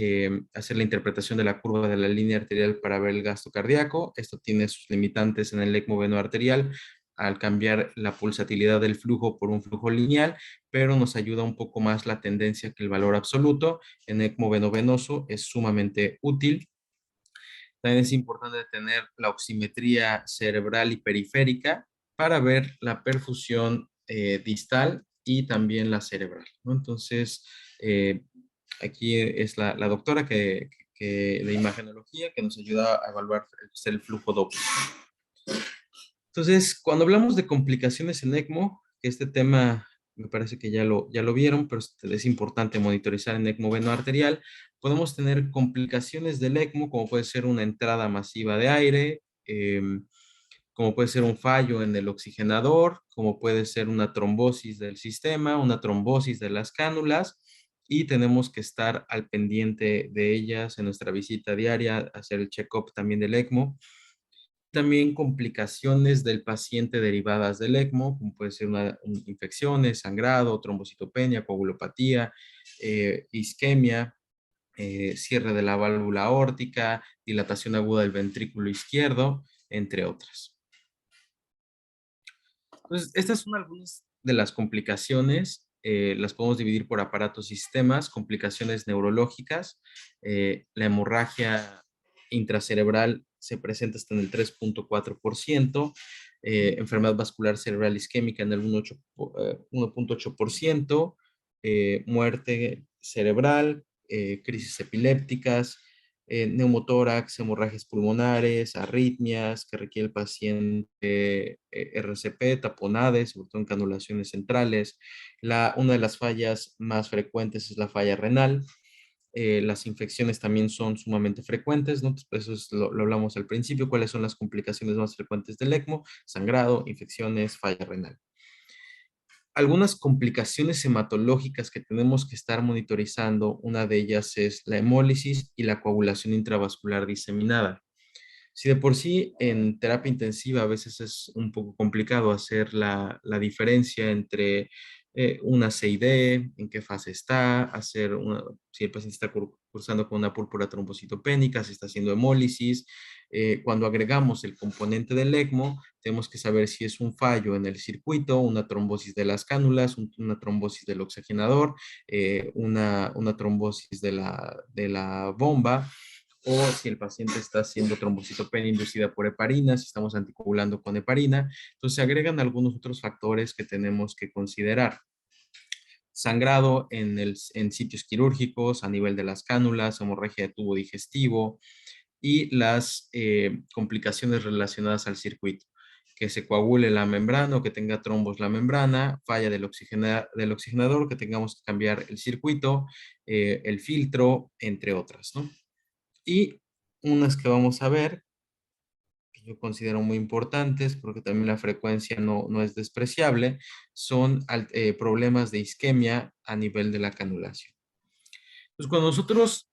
hacer la interpretación de la curva de la línea arterial para ver el gasto cardíaco. Esto tiene sus limitantes en el ECMO venoarterial al cambiar la pulsatilidad del flujo por un flujo lineal, pero nos ayuda un poco más la tendencia que el valor absoluto. En ECMO venovenoso es sumamente útil. También es importante tener la oximetría cerebral y periférica para ver la perfusión distal y también la cerebral, ¿no? Entonces, aquí es la doctora de imagenología que nos ayuda a evaluar el flujo Doppler. Entonces, cuando hablamos de complicaciones en ECMO, este tema me parece que ya lo vieron, pero es importante monitorizar en ECMO venoarterial. Podemos tener complicaciones del ECMO, como puede ser una entrada masiva de aire, como puede ser un fallo en el oxigenador, como puede ser una trombosis del sistema, una trombosis de las cánulas, y tenemos que estar al pendiente de ellas en nuestra visita diaria, hacer el check-up también del ECMO. También complicaciones del paciente derivadas del ECMO, como puede ser infecciones, sangrado, trombocitopenia, coagulopatía, isquemia, cierre de la válvula aórtica, dilatación aguda del ventrículo izquierdo, entre otras. Entonces, estas son algunas de las complicaciones. Las podemos dividir por aparatos y sistemas, complicaciones neurológicas, la hemorragia intracerebral se presenta hasta en el 3.4%, enfermedad vascular cerebral isquémica en el 1.8%, muerte cerebral, crisis epilépticas, neumotórax, hemorragias pulmonares, arritmias que requiere el paciente, RCP, taponades, sobre todo en canulaciones centrales. Una de las fallas más frecuentes es la falla renal. Las infecciones también son sumamente frecuentes, ¿no? Eso lo hablamos al principio, cuáles son las complicaciones más frecuentes del ECMO: sangrado, infecciones, falla renal. Algunas complicaciones hematológicas que tenemos que estar monitorizando, una de ellas es la hemólisis y la coagulación intravascular diseminada. Si de por sí en terapia intensiva a veces es un poco complicado hacer la diferencia entre una CID, en qué fase está, si el paciente está cursando con una púrpura trombocitopénica, si está haciendo hemólisis. Cuando agregamos el componente del ECMO, tenemos que saber si es un fallo en el circuito, una trombosis de las cánulas, una trombosis del oxigenador, una trombosis de la bomba, o si el paciente está haciendo trombocitopenia inducida por heparina, si estamos anticoagulando con heparina. Entonces se agregan algunos otros factores que tenemos que considerar. Sangrado en sitios quirúrgicos, a nivel de las cánulas, hemorragia de tubo digestivo y las complicaciones relacionadas al circuito. Que se coagule la membrana o que tenga trombos la membrana, falla del oxigenador, que tengamos que cambiar el circuito, el filtro, entre otras, ¿no? Y unas que vamos a ver, que yo considero muy importantes, porque también la frecuencia no es despreciable, son problemas de isquemia a nivel de la canulación. Pues cuando nosotros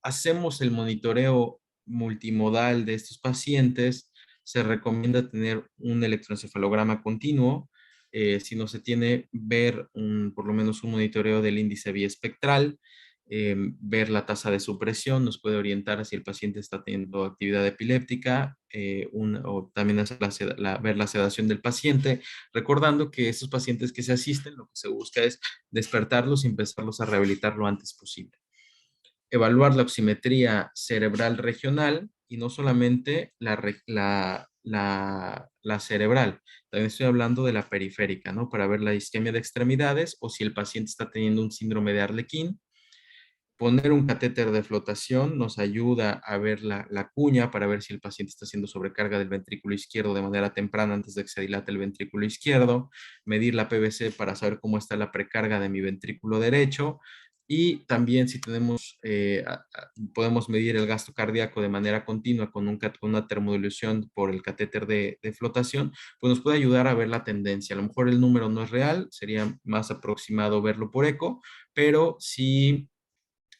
hacemos el monitoreo multimodal de estos pacientes, se recomienda tener un electroencefalograma continuo. Si no se tiene, ver por lo menos un monitoreo del índice biespectral, ver la tasa de supresión, nos puede orientar a si el paciente está teniendo actividad epiléptica, o también hacer ver la sedación del paciente, recordando que estos pacientes que se asisten, lo que se busca es despertarlos y empezarlos a rehabilitar lo antes posible. Evaluar la oximetría cerebral regional y no solamente la cerebral, también estoy hablando de la periférica, ¿no? Para ver la isquemia de extremidades o si el paciente está teniendo un síndrome de Arlequín. Poner un catéter de flotación nos ayuda a ver la cuña para ver si el paciente está haciendo sobrecarga del ventrículo izquierdo de manera temprana antes de que se dilate el ventrículo izquierdo. Medir la PVC para saber cómo está la precarga de mi ventrículo derecho. Y también si tenemos, podemos medir el gasto cardíaco de manera continua con una termodilución por el catéter de flotación, pues nos puede ayudar a ver la tendencia. A lo mejor el número no es real, sería más aproximado verlo por eco, pero sí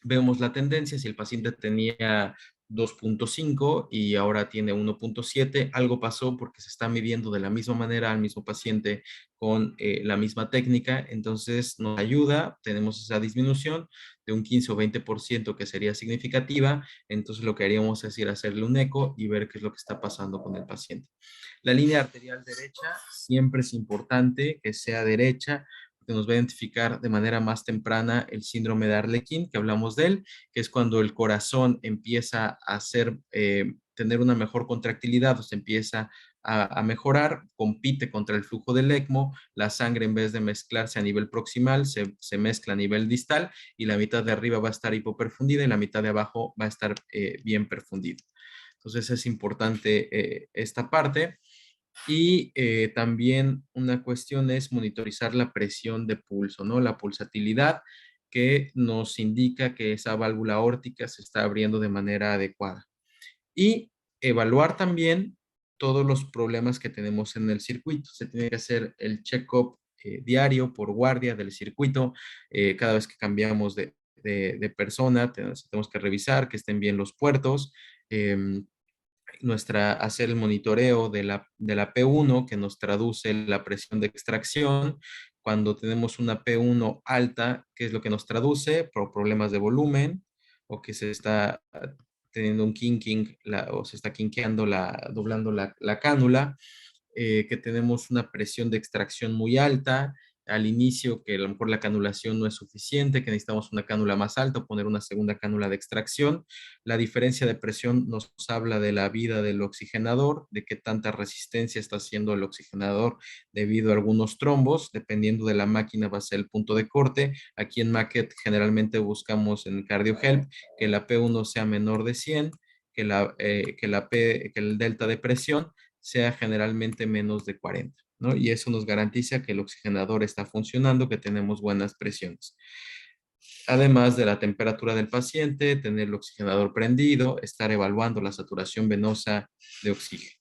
vemos la tendencia, si el paciente tenía 2.5 y ahora tiene 1.7, algo pasó porque se está midiendo de la misma manera al mismo paciente con la misma técnica, entonces nos ayuda, tenemos esa disminución de un 15 o 20% que sería significativa, entonces lo que haríamos es ir a hacerle un eco y ver qué es lo que está pasando con el paciente. La línea arterial derecha siempre es importante que sea derecha, que nos va a identificar de manera más temprana el síndrome de Arlequín, que hablamos de él, que es cuando el corazón empieza a tener una mejor contractilidad, o se empieza a mejorar, compite contra el flujo del ECMO, la sangre en vez de mezclarse a nivel proximal, se mezcla a nivel distal y la mitad de arriba va a estar hipoperfundida y la mitad de abajo va a estar bien perfundida. Entonces es importante esta parte. Y también una cuestión es monitorizar la presión de pulso, ¿no? La pulsatilidad que nos indica que esa válvula aórtica se está abriendo de manera adecuada. Y evaluar también todos los problemas que tenemos en el circuito. Se tiene que hacer el check-up diario por guardia del circuito. Cada vez que cambiamos de persona, tenemos que revisar que estén bien los puertos. Hacer el monitoreo de la P1 que nos traduce la presión de extracción. Cuando tenemos una P1 alta, ¿qué es lo que nos traduce? Por problemas de volumen o que se está teniendo un kinking o se está kinkeando, doblando la cánula, que tenemos una presión de extracción muy alta al inicio, que a lo mejor la canulación no es suficiente, que necesitamos una cánula más alta o poner una segunda cánula de extracción. La diferencia de presión nos habla de la vida del oxigenador, de qué tanta resistencia está haciendo el oxigenador debido a algunos trombos, dependiendo de la máquina va a ser el punto de corte. Aquí en Maquet generalmente buscamos en CardioHelp que la P1 sea menor de 100, que el delta de presión sea generalmente menos de 40, ¿no? Y eso nos garantiza que el oxigenador está funcionando, que tenemos buenas presiones. Además de la temperatura del paciente, tener el oxigenador prendido, estar evaluando la saturación venosa de oxígeno.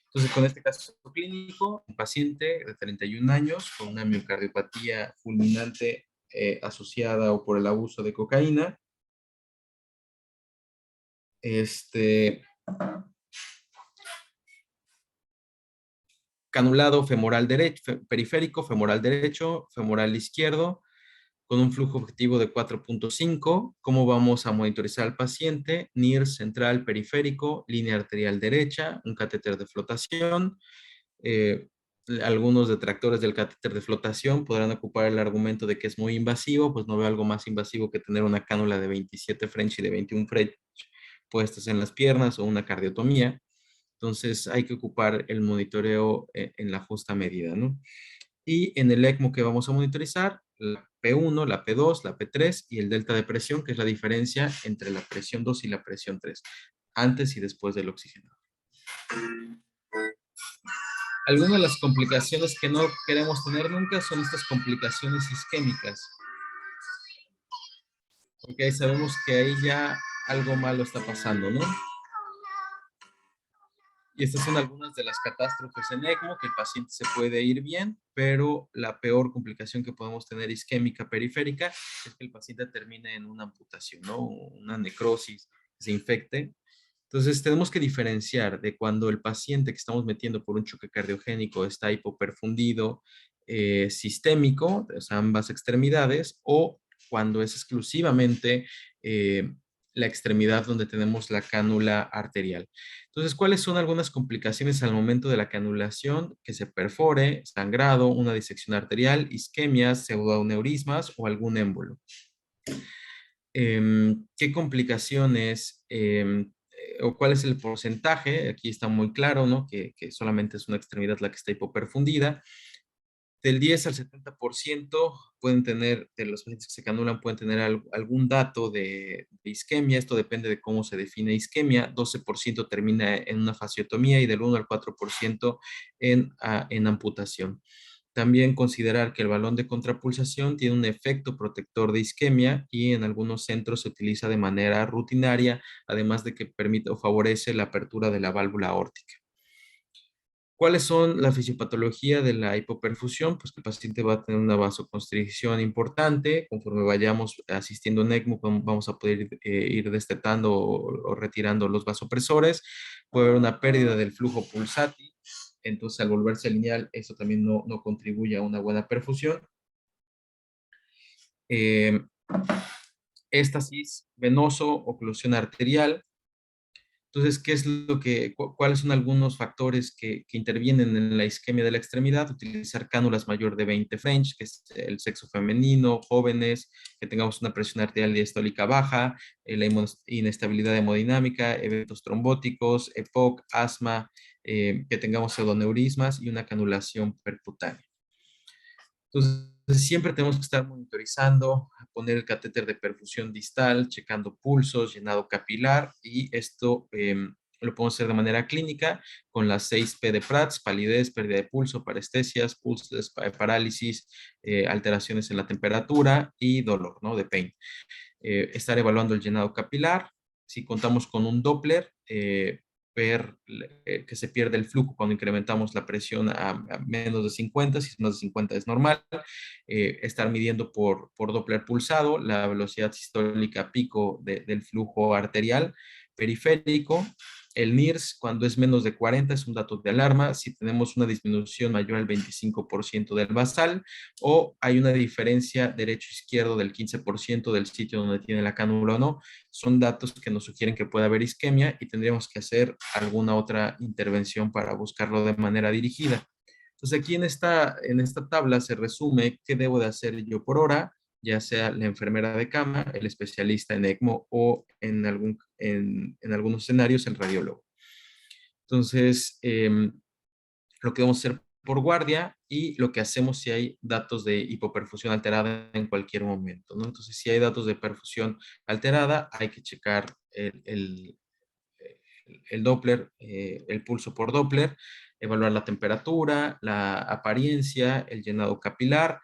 Entonces, con este caso clínico, un paciente de 31 años con una miocardiopatía fulminante asociada o por el abuso de cocaína. canulado femoral derecho, periférico, femoral derecho, femoral izquierdo, con un flujo objetivo de 4.5. ¿Cómo vamos a monitorizar al paciente? NIR central periférico, línea arterial derecha, un catéter de flotación. Algunos detractores del catéter de flotación podrán ocupar el argumento de que es muy invasivo, pues no veo algo más invasivo que tener una cánula de 27 French y de 21 French puestas en las piernas o una cardiotomía. Entonces hay que ocupar el monitoreo en la justa medida, ¿no? Y en el ECMO que vamos a monitorizar, la P1, la P2, la P3 y el delta de presión, que es la diferencia entre la presión 2 y la presión 3, antes y después del oxigenado. Algunas de las complicaciones que no queremos tener nunca son estas complicaciones isquémicas. Porque sabemos que ahí ya algo malo está pasando, ¿no? Y estas son algunas de las catástrofes en ECMO, que el paciente se puede ir bien, pero la peor complicación que podemos tener isquémica periférica es que el paciente termine en una amputación, ¿no? Una necrosis, se infecte. Entonces tenemos que diferenciar de cuando el paciente que estamos metiendo por un choque cardiogénico está hipoperfundido, sistémico, o sea, ambas extremidades, o cuando es exclusivamente la extremidad donde tenemos la cánula arterial. Entonces, ¿cuáles son algunas complicaciones al momento de la canulación? Que se perfore, sangrado, una disección arterial, isquemias, pseudoneurismas o algún émbolo. ¿Qué complicaciones o cuál es el porcentaje? Aquí está muy claro, ¿no? Que solamente es una extremidad la que está hipoperfundida. Del 10 al 70% pueden tener, de los pacientes que se canulan, pueden tener algún dato de isquemia. Esto depende de cómo se define isquemia. 12% termina en una fasciotomía y del 1 al 4% en amputación. También considerar que el balón de contrapulsación tiene un efecto protector de isquemia y en algunos centros se utiliza de manera rutinaria, además de que permite o favorece la apertura de la válvula aórtica. ¿Cuáles son la fisiopatología de la hipoperfusión? Pues que el paciente va a tener una vasoconstricción importante. Conforme vayamos asistiendo en ECMO, vamos a poder ir destetando o retirando los vasopresores. Puede haber una pérdida del flujo pulsátil. Entonces, al volverse lineal, eso también no contribuye a una buena perfusión. Éstasis venoso, oclusión arterial. Entonces, ¿cuáles son algunos factores que intervienen en la isquemia de la extremidad? Utilizar cánulas mayor de 20 French, que es el sexo femenino, jóvenes, que tengamos una presión arterial diastólica baja, la inestabilidad hemodinámica, eventos trombóticos, EPOC, asma, que tengamos pseudoneurismas y una canulación percutánea. Entonces, siempre tenemos que estar monitorizando, poner el catéter de perfusión distal, checando pulsos, llenado capilar, y esto lo podemos hacer de manera clínica con las 6P de Prats: palidez, pérdida de pulso, parestesias, pulsos, parálisis, alteraciones en la temperatura y dolor, ¿no? De pain. Estar evaluando el llenado capilar. Si contamos con un Doppler, ver que se pierde el flujo cuando incrementamos la presión a menos de 50, si es más de 50 es normal. Estar midiendo por Doppler pulsado la velocidad sistólica pico del flujo arterial periférico. El NIRS, cuando es menos de 40, es un dato de alarma. Si tenemos una disminución mayor al 25% del basal, o hay una diferencia derecho-izquierdo del 15% del sitio donde tiene la cánula o no, son datos que nos sugieren que puede haber isquemia y tendríamos que hacer alguna otra intervención para buscarlo de manera dirigida. Entonces aquí en esta tabla se resume qué debo de hacer yo por hora, ya sea la enfermera de cama, el especialista en ECMO o en algunos escenarios el radiólogo. Entonces, lo que vamos a hacer por guardia y lo que hacemos si hay datos de hipoperfusión alterada en cualquier momento, ¿no? Entonces, si hay datos de perfusión alterada, hay que checar el Doppler, el pulso por Doppler, evaluar la temperatura, la apariencia, el llenado capilar,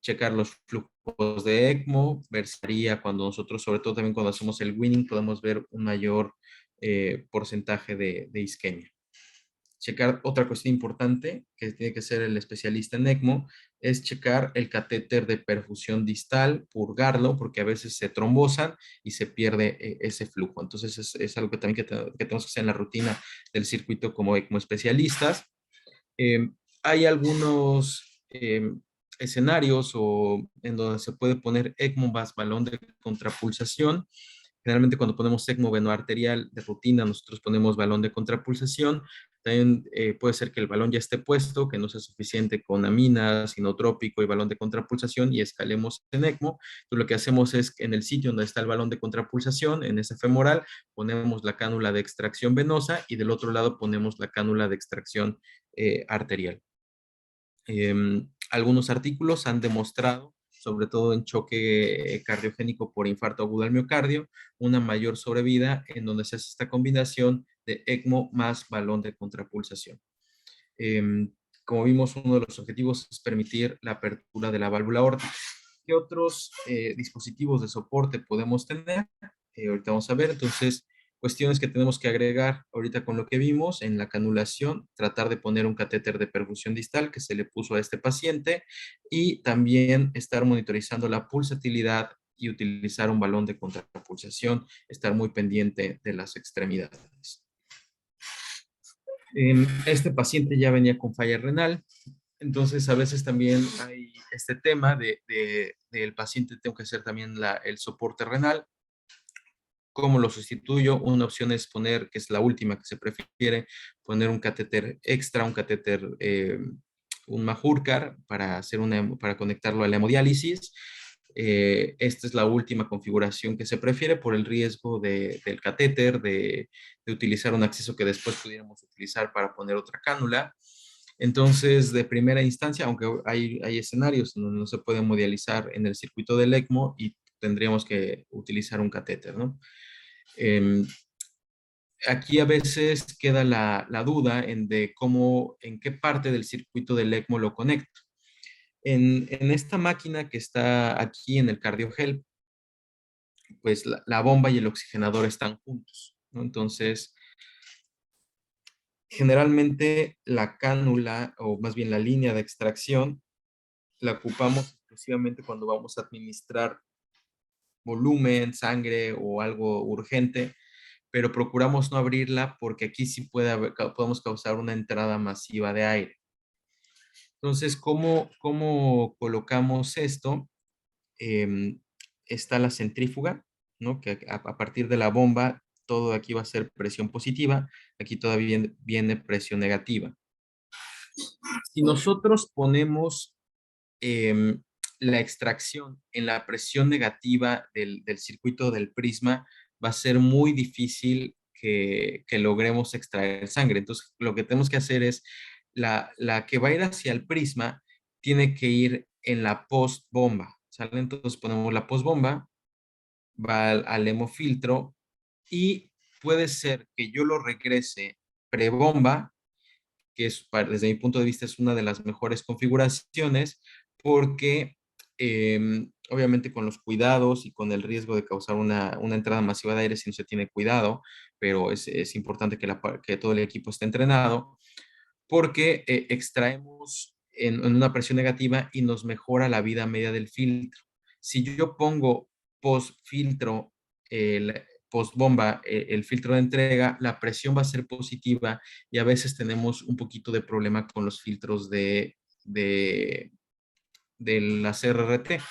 checar los flujos de ECMO, ver si haría cuando nosotros, sobre todo también cuando hacemos el winning, podemos ver un mayor porcentaje de isquemia. Checar otra cuestión importante que tiene que ser el especialista en ECMO es checar el catéter de perfusión distal, purgarlo, porque a veces se trombosan y se pierde ese flujo. Entonces es algo que también que tenemos que hacer en la rutina del circuito como ECMO especialistas. Hay algunos escenarios en donde se puede poner ECMO más balón de contrapulsación. Generalmente cuando ponemos ECMO venoarterial de rutina, nosotros ponemos balón de contrapulsación. También puede ser que el balón ya esté puesto, que no sea suficiente con aminas, sinotrópico y balón de contrapulsación y escalemos en ECMO. Entonces lo que hacemos es que en el sitio donde está el balón de contrapulsación, en ese femoral, ponemos la cánula de extracción venosa y del otro lado ponemos la cánula de extracción arterial. Algunos artículos han demostrado, sobre todo en choque cardiogénico por infarto agudo al miocardio, una mayor sobrevida en donde se hace esta combinación de ECMO más balón de contrapulsación. Como vimos, uno de los objetivos es permitir la apertura de la válvula aórtica. ¿Qué otros dispositivos de soporte podemos tener? Ahorita vamos a ver. Entonces, cuestiones que tenemos que agregar ahorita con lo que vimos en la canulación, tratar de poner un catéter de perfusión distal que se le puso a este paciente y también estar monitorizando la pulsatilidad y utilizar un balón de contrapulsación, estar muy pendiente de las extremidades. Este paciente ya venía con falla renal, entonces a veces también hay este tema del paciente, tengo que hacer también el soporte renal. ¿Cómo lo sustituyo? Una opción es poner, que es la última que se prefiere, poner un catéter extra, un catéter, un Majorcar para conectarlo a la hemodiálisis. Esta es la última configuración que se prefiere por el riesgo del catéter, de utilizar un acceso que después pudiéramos utilizar para poner otra cánula. Entonces, de primera instancia, aunque hay escenarios donde no se puede hemodializar en el circuito del ECMO y tendríamos que utilizar un catéter, ¿no? Aquí a veces queda la duda en qué parte del circuito del ECMO lo conecto. En esta máquina que está aquí en el CardioHelp, pues la bomba y el oxigenador están juntos, ¿no? Entonces, generalmente la cánula, o más bien la línea de extracción, la ocupamos exclusivamente cuando vamos a administrar volumen, sangre o algo urgente, pero procuramos no abrirla porque aquí sí podemos causar una entrada masiva de aire. Entonces, ¿cómo colocamos esto? Está la centrífuga, ¿no? Que a partir de la bomba, todo aquí va a ser presión positiva, aquí todavía viene presión negativa. Si nosotros ponemos la extracción en la presión negativa del circuito del prisma, va a ser muy difícil que logremos extraer sangre. Entonces, lo que tenemos que hacer es, la que va a ir hacia el prisma tiene que ir en la postbomba, ¿sale? Entonces ponemos la postbomba, va al hemofiltro y puede ser que yo lo regrese prebomba, que desde mi punto de vista es una de las mejores configuraciones, porque obviamente con los cuidados y con el riesgo de causar una entrada masiva de aire si no se tiene cuidado, pero es importante que todo el equipo esté entrenado, porque extraemos en una presión negativa y nos mejora la vida media del filtro. Si yo pongo post filtro, post bomba, el filtro de entrega, la presión va a ser positiva y a veces tenemos un poquito de problema con los filtros de la CRRT.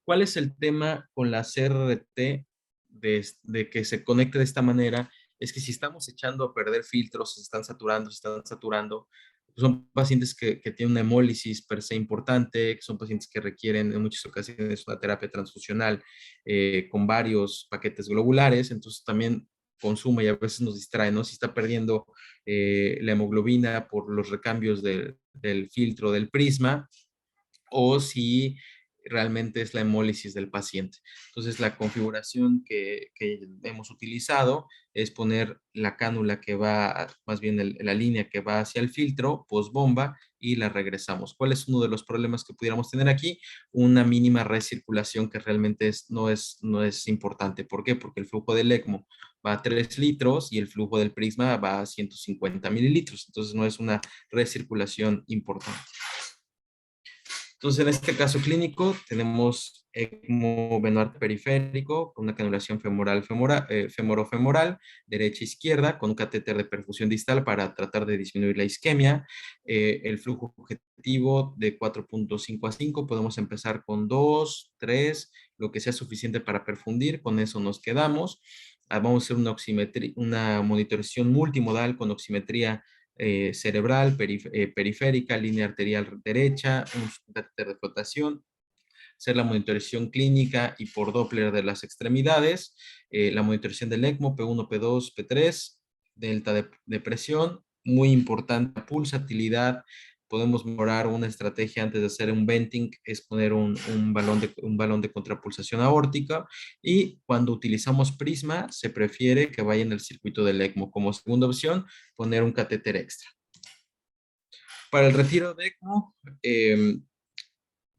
¿Cuál es el tema con la CRRT de que se conecte de esta manera? Es que si estamos echando a perder filtros, se están saturando, son pacientes que tienen una hemólisis per se importante, que son pacientes que requieren en muchas ocasiones una terapia transfusional con varios paquetes globulares, entonces también consume y a veces nos distrae, ¿no? Si está perdiendo la hemoglobina por los recambios del filtro del prisma, o si realmente es la hemólisis del paciente. Entonces, la configuración que hemos utilizado es poner la cánula que va, más bien la línea que va hacia el filtro, postbomba, y la regresamos. ¿Cuál es uno de los problemas que pudiéramos tener aquí? Una mínima recirculación que realmente no es importante. ¿Por qué? Porque el flujo del ECMO va a 3 litros y el flujo del prisma va a 150 mililitros. Entonces, no es una recirculación importante. Entonces, en este caso clínico, tenemos ECMO venoarte periférico con una canulación femorofemoral, derecha-izquierda, con un catéter de perfusión distal para tratar de disminuir la isquemia. El flujo objetivo de 4.5 a 5, podemos empezar con 2, 3, lo que sea suficiente para perfundir, con eso nos quedamos. Vamos a hacer una monitorización multimodal con oximetría cerebral, periférica, línea arterial derecha, un catéter de flotación, hacer la monitorización clínica y por Doppler de las extremidades, la monitorización del ECMO, P1, P2, P3, delta de presión, muy importante, pulsatilidad. Podemos mejorar una estrategia antes de hacer un venting, es poner un balón de contrapulsación aórtica, y cuando utilizamos prisma, se prefiere que vaya en el circuito del ECMO. Como segunda opción, poner un catéter extra. Para el retiro de ECMO,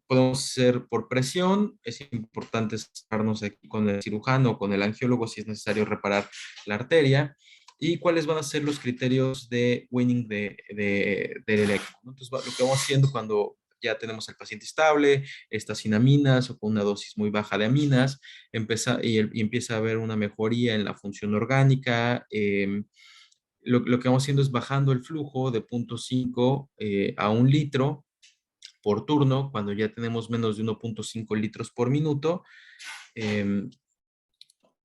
podemos hacer por presión. Es importante estarnos aquí con el cirujano o con el angiólogo si es necesario reparar la arteria. ¿Y cuáles van a ser los criterios de weaning del ECMO? Entonces, lo que vamos haciendo cuando ya tenemos al paciente estable, está sin aminas o con una dosis muy baja de aminas, empieza a haber una mejoría en la función orgánica. Lo que vamos haciendo es bajando el flujo de 0.5 a 1 litro por turno, cuando ya tenemos menos de 1.5 litros por minuto,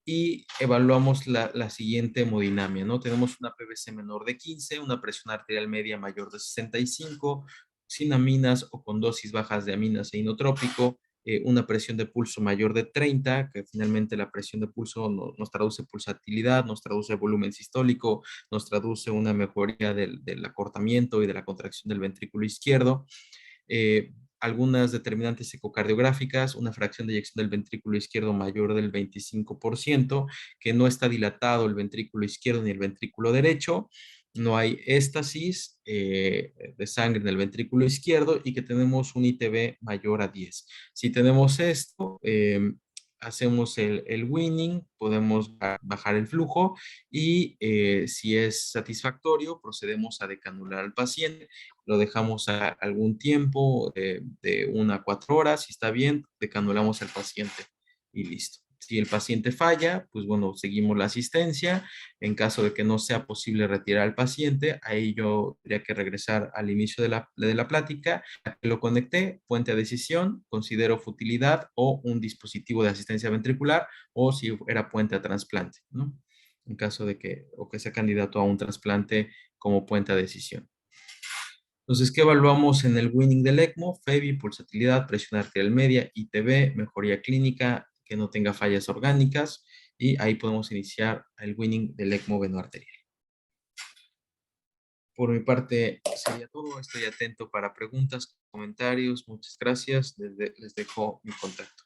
y evaluamos la siguiente hemodinamia, ¿no? Tenemos una PVC menor de 15, una presión arterial media mayor de 65, sin aminas o con dosis bajas de aminas e inotrópico, una presión de pulso mayor de 30, que finalmente la presión de pulso nos traduce pulsatilidad, nos traduce volumen sistólico, nos traduce una mejoría del acortamiento y de la contracción del ventrículo izquierdo. Algunas determinantes ecocardiográficas, una fracción de eyección del ventrículo izquierdo mayor del 25%, que no está dilatado el ventrículo izquierdo ni el ventrículo derecho, no hay éstasis de sangre en el ventrículo izquierdo y que tenemos un ITB mayor a 10. Si tenemos esto, hacemos el weaning, podemos bajar el flujo y si es satisfactorio, procedemos a decanular al paciente. Lo dejamos a algún tiempo, de 1 a 4 horas, si está bien, decanulamos al paciente y listo. Si el paciente falla, pues bueno, seguimos la asistencia. En caso de que no sea posible retirar al paciente, ahí yo tendría que regresar al inicio de la plática. Lo conecté, puente de decisión, considero futilidad o un dispositivo de asistencia ventricular, o si era puente a trasplante, ¿no? En caso de que sea candidato a un trasplante como puente a decisión. Entonces, ¿qué evaluamos en el weaning del ECMO? FEBI, pulsatilidad, presión arterial media, ITB, mejoría clínica, que no tenga fallas orgánicas, y ahí podemos iniciar el weaning del ECMO venoarterial. Por mi parte, sería todo. Estoy atento para preguntas, comentarios. Muchas gracias. Les dejo mi contacto.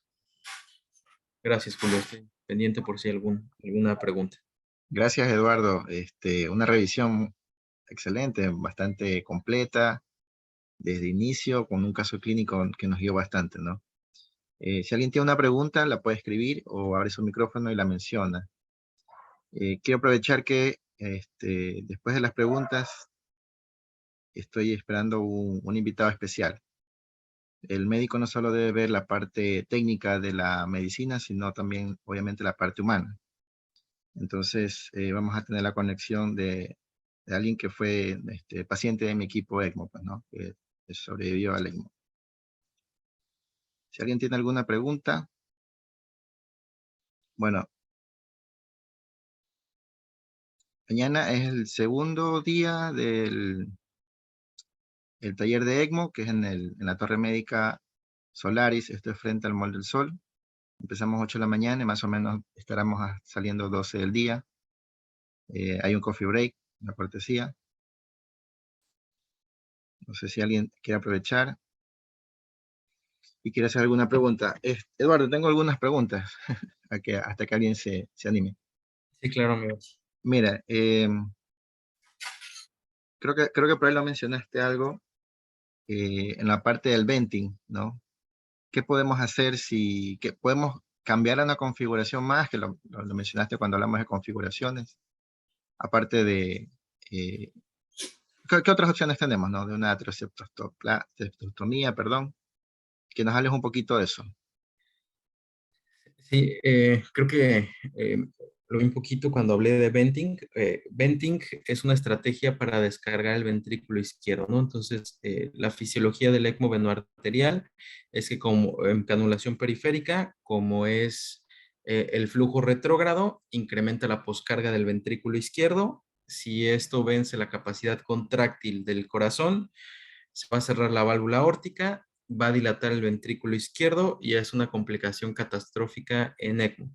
Gracias, Julio. Estoy pendiente por si hay alguna pregunta. Gracias, Eduardo. Una revisión excelente, bastante completa, desde inicio, con un caso clínico que nos dio bastante, ¿no? Si alguien tiene una pregunta, la puede escribir o abre su micrófono y la menciona. Quiero aprovechar que después de las preguntas estoy esperando un invitado especial. El médico no solo debe ver la parte técnica de la medicina, sino también, obviamente, la parte humana. Entonces, vamos a tener la conexión de alguien que fue paciente de mi equipo ECMO, pues, ¿no? Que sobrevivió al ECMO. Si alguien tiene alguna pregunta, bueno, mañana es el segundo día del taller de ECMO, que es en la Torre Médica Solaris, esto es frente al Mall del Sol. Empezamos 8 de la mañana y más o menos estaremos saliendo 12 del día. Hay un coffee break, una cortesía. No sé si alguien quiere aprovechar y quiere hacer alguna pregunta. Eduardo, tengo algunas preguntas hasta que alguien se anime. Sí, claro, amigo. Mira, creo que por ahí lo mencionaste algo en la parte del venting, ¿no? ¿Qué podemos hacer que podemos cambiar una configuración más? Que lo mencionaste cuando hablamos de configuraciones. Aparte de, ¿qué otras opciones tenemos, no? De una atrioseptostomía, perdón. que nos hables un poquito de eso. Sí, creo que lo vi un poquito cuando hablé de venting. Venting es una estrategia para descargar el ventrículo izquierdo, ¿no? Entonces, la fisiología del ECMO venoarterial es que como en canulación periférica, como es el flujo retrógrado, incrementa la poscarga del ventrículo izquierdo. Si esto vence la capacidad contráctil del corazón, se va a cerrar la válvula aórtica, va a dilatar el ventrículo izquierdo y es una complicación catastrófica en ECMO.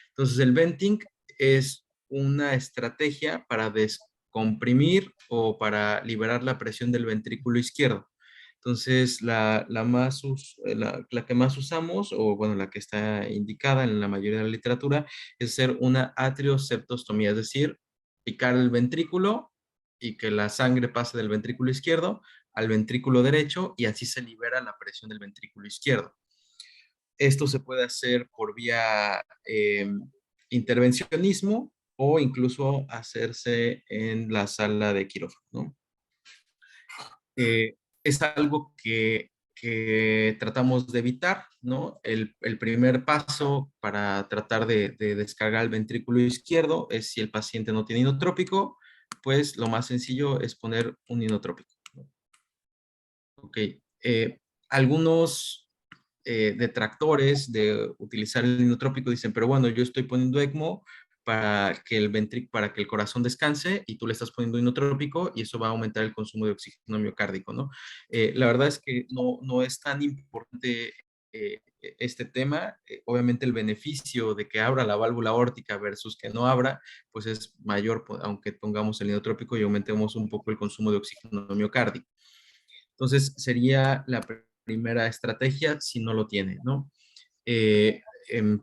Entonces, el venting es una estrategia para descomprimir o para liberar la presión del ventrículo izquierdo. Entonces, la que más usamos, o bueno, la que está indicada en la mayoría de la literatura, es hacer una atrioseptostomía, es decir, picar el ventrículo y que la sangre pase del ventrículo izquierdo al ventrículo derecho y así se libera la presión del ventrículo izquierdo. Esto se puede hacer por vía intervencionismo o incluso hacerse en la sala de quirófano, ¿no? Es algo que tratamos de evitar, ¿no? El primer paso para tratar de descargar el ventrículo izquierdo es si el paciente no tiene inotrópico, pues lo más sencillo es poner un inotrópico. Ok. Algunos detractores de utilizar el inotrópico dicen, pero bueno, yo estoy poniendo ECMO para que el corazón descanse y tú le estás poniendo inotrópico y eso va a aumentar el consumo de oxígeno miocárdico, ¿no? La verdad es que no es tan importante este tema. Obviamente el beneficio de que abra la válvula aórtica versus que no abra, pues es mayor, aunque pongamos el inotrópico y aumentemos un poco el consumo de oxígeno miocárdico. Entonces, sería la primera estrategia si no lo tiene, ¿no?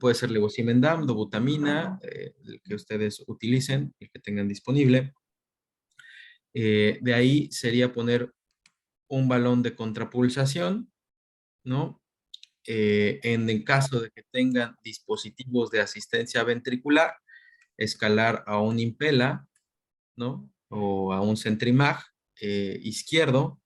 Puede ser levosimendan, dobutamina, el que ustedes utilicen, el que tengan disponible. De ahí sería poner un balón de contrapulsación, ¿no? En el caso de que tengan dispositivos de asistencia ventricular, escalar a un impela, ¿no? O a un Centrimag izquierdo,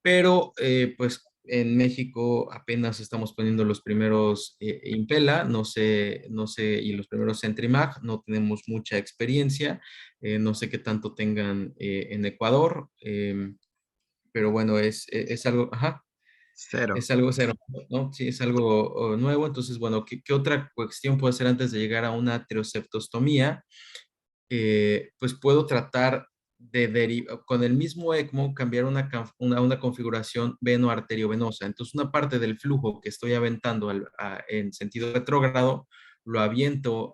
pero pues en México apenas estamos poniendo los primeros Impela, no sé, y los primeros Centrimag, no tenemos mucha experiencia, no sé qué tanto tengan en Ecuador, pero bueno, es algo, ajá, Cero. es algo cero, ¿no? Sí, es algo nuevo, entonces, bueno, ¿qué otra cuestión puedo hacer antes de llegar a una atrioseptostomía? Pues puedo tratar con el mismo ECMO cambiar una configuración veno-arteriovenosa. Entonces, una parte del flujo que estoy aventando en sentido retrógrado, lo aviento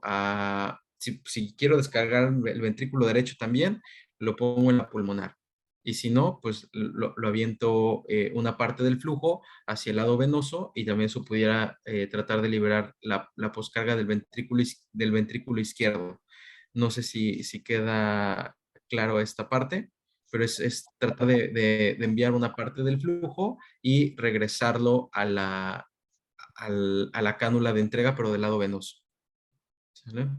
si quiero descargar el ventrículo derecho también, lo pongo en la pulmonar. Y si no, pues lo aviento una parte del flujo hacia el lado venoso y también eso pudiera tratar de liberar la poscarga del ventrículo izquierdo. No sé si queda claro esta parte, pero es tratar de enviar una parte del flujo y regresarlo a la cánula de entrega, pero del lado venoso. ¿Sale?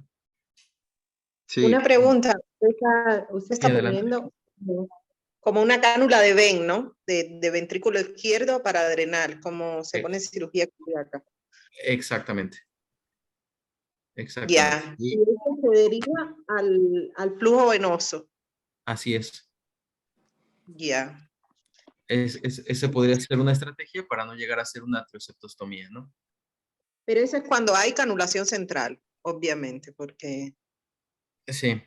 Sí, Una pregunta, usted Sí, está adelante. poniendo como una cánula de ven, ¿no? De ventrículo izquierdo para drenar, como se pone en cirugía cardíaca. Exactamente. Ya, y y eso se deriva al flujo venoso. Así es. Ya. Ese podría ser una estrategia para no llegar a ser una atrioseptostomía, ¿no? Pero eso es cuando hay canulación central, obviamente, porque Sí,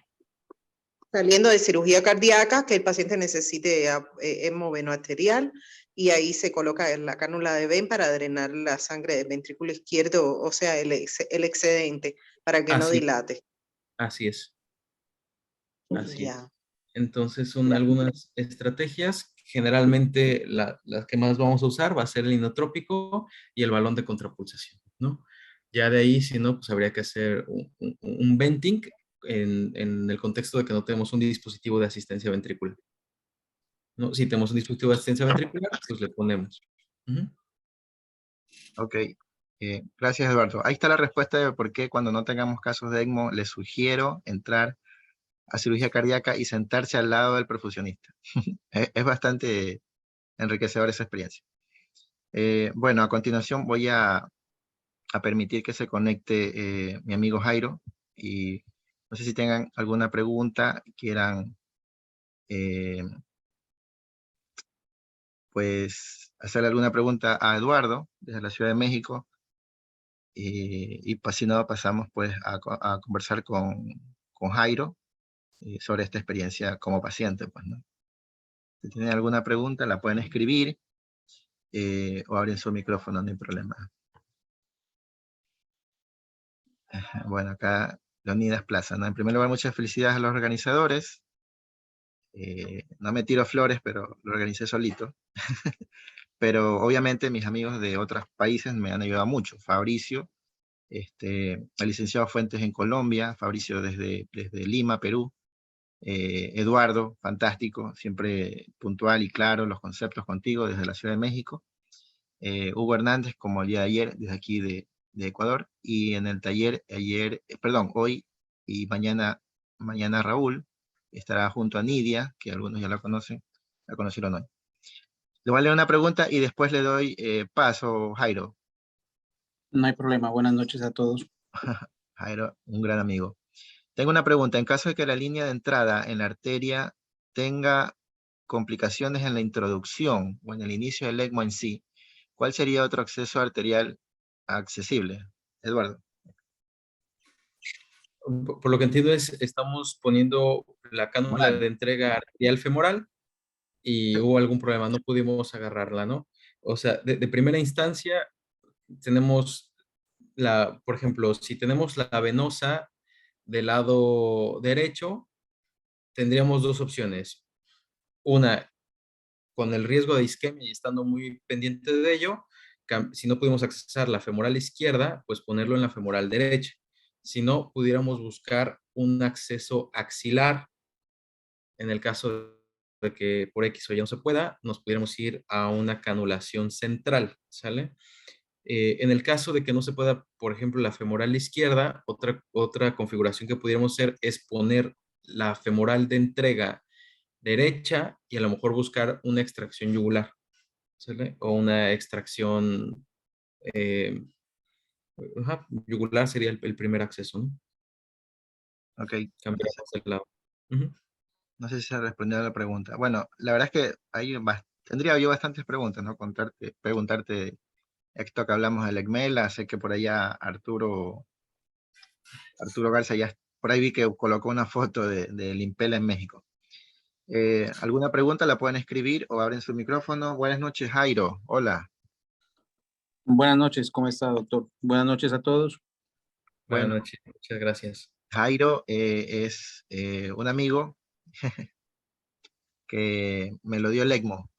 saliendo de cirugía cardíaca, que el paciente necesite hemoveno arterial, y ahí se coloca en la cánula de ven para drenar la sangre del ventrículo izquierdo, o sea, el excedente, para que no así, dilate. así es. Así es. Ya. Entonces son algunas estrategias. Generalmente las que más vamos a usar va a ser el inotrópico y el balón de contrapulsación, ¿no? Ya de ahí, si no, pues habría que hacer un venting en el contexto de que no tenemos un dispositivo de asistencia ventricular, ¿no? Si tenemos un dispositivo de asistencia ventricular, pues le ponemos. Ujú. ok. Gracias, Eduardo. Ahí está la respuesta de por qué cuando no tengamos casos de ECMO, les sugiero entrar a cirugía cardíaca y sentarse al lado del perfusionista. Es bastante enriquecedora esa experiencia. Bueno, a continuación voy a permitir que se conecte mi amigo Jairo, y no sé si tengan alguna pregunta, quieran pues hacerle alguna pregunta a Eduardo desde la Ciudad de México, y pues si no pasamos pues a conversar con Jairo sobre esta experiencia como paciente, pues, ¿no? Si tienen alguna pregunta la pueden escribir o abren su micrófono, no hay problema. Bueno, acá Leonidas Plaza, ¿no? En primer lugar, muchas felicidades a los organizadores. No me tiro flores, pero lo organicé solito. Pero obviamente mis amigos de otros países me han ayudado mucho. Fabricio, el licenciado Fuentes en Colombia, Fabricio desde Lima, Perú. Eduardo, fantástico, siempre puntual y claro los conceptos contigo desde la Ciudad de México. Hugo Hernández, como el día de ayer, desde aquí de Ecuador. Y en el taller hoy y mañana Raúl estará junto a Nidia, que algunos ya la conocen, la conocieron hoy. Le voy a leer una pregunta y después le doy paso, Jairo. No hay problema. Buenas noches a todos. Jairo, un gran amigo. Tengo una pregunta. En caso de que la línea de entrada en la arteria tenga complicaciones en la introducción o en el inicio del ECMO en sí, ¿cuál sería otro acceso arterial accesible? Eduardo. Por lo que entiendo estamos poniendo la cánula de entrega arterial femoral y hubo algún problema, no pudimos agarrarla, ¿no? O sea, de primera instancia tenemos por ejemplo, si tenemos la venosa del lado derecho, tendríamos dos opciones. Una, con el riesgo de isquemia y estando muy pendiente de ello, si no pudimos accesar la femoral izquierda, pues ponerlo en la femoral derecha. Si no, pudiéramos buscar un acceso axilar. En el caso de que por X o Y no se pueda, nos pudiéramos ir a una canulación central, ¿sale? En el caso de que no se pueda, por ejemplo, la femoral izquierda, otra configuración que pudiéramos hacer es poner la femoral de entrega derecha y a lo mejor buscar una extracción yugular, ¿sale? O una extracción yugular sería el primer acceso, ¿no? Ok. Cambiamos el lado. Ujú. No sé si se respondió a la pregunta. Bueno, la verdad es que tendría yo bastantes preguntas, ¿no? Preguntarte esto que hablamos del ECMELA. Sé que por allá Arturo Garza ya, por ahí vi que colocó una foto del Impela en México. ¿Alguna pregunta la pueden escribir o abren su micrófono? Buenas noches, Jairo. Hola. Buenas noches. ¿Cómo está, doctor? Buenas noches a todos. Buenas Bueno, noches, muchas gracias. Jairo es un amigo que me lo dio el ECMO.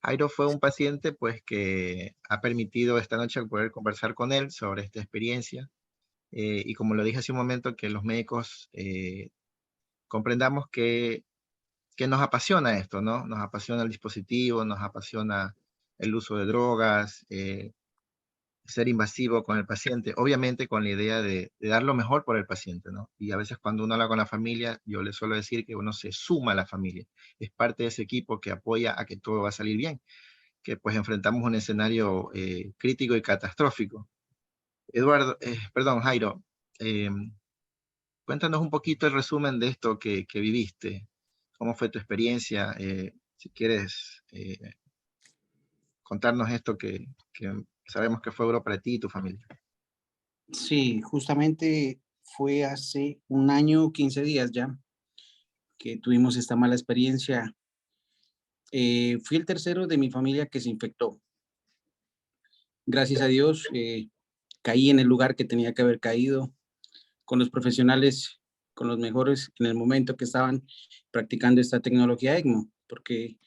Jairo fue un paciente pues que ha permitido esta noche poder conversar con él sobre esta experiencia, y como lo dije hace un momento, que los médicos comprendamos que nos apasiona esto, ¿no? Nos apasiona el dispositivo, nos apasiona el uso de drogas, ser invasivo con el paciente, obviamente con la idea de dar lo mejor por el paciente, ¿no? Y a veces cuando uno habla con la familia, yo le suelo decir que uno se suma a la familia, es parte de ese equipo que apoya a que todo va a salir bien, que pues enfrentamos un escenario crítico y catastrófico. Jairo, eh, cuéntanos un poquito el resumen de esto que viviste. ¿Cómo fue tu experiencia? Si quieres contarnos esto que sabemos que fue duro para ti y tu familia. Sí, justamente fue hace un año, 15 días ya, que tuvimos esta mala experiencia. Fui el tercero de mi familia que se infectó. Gracias a Dios, caí en el lugar que tenía que haber caído, con los profesionales, con los mejores en el momento que estaban practicando esta tecnología ECMO, porque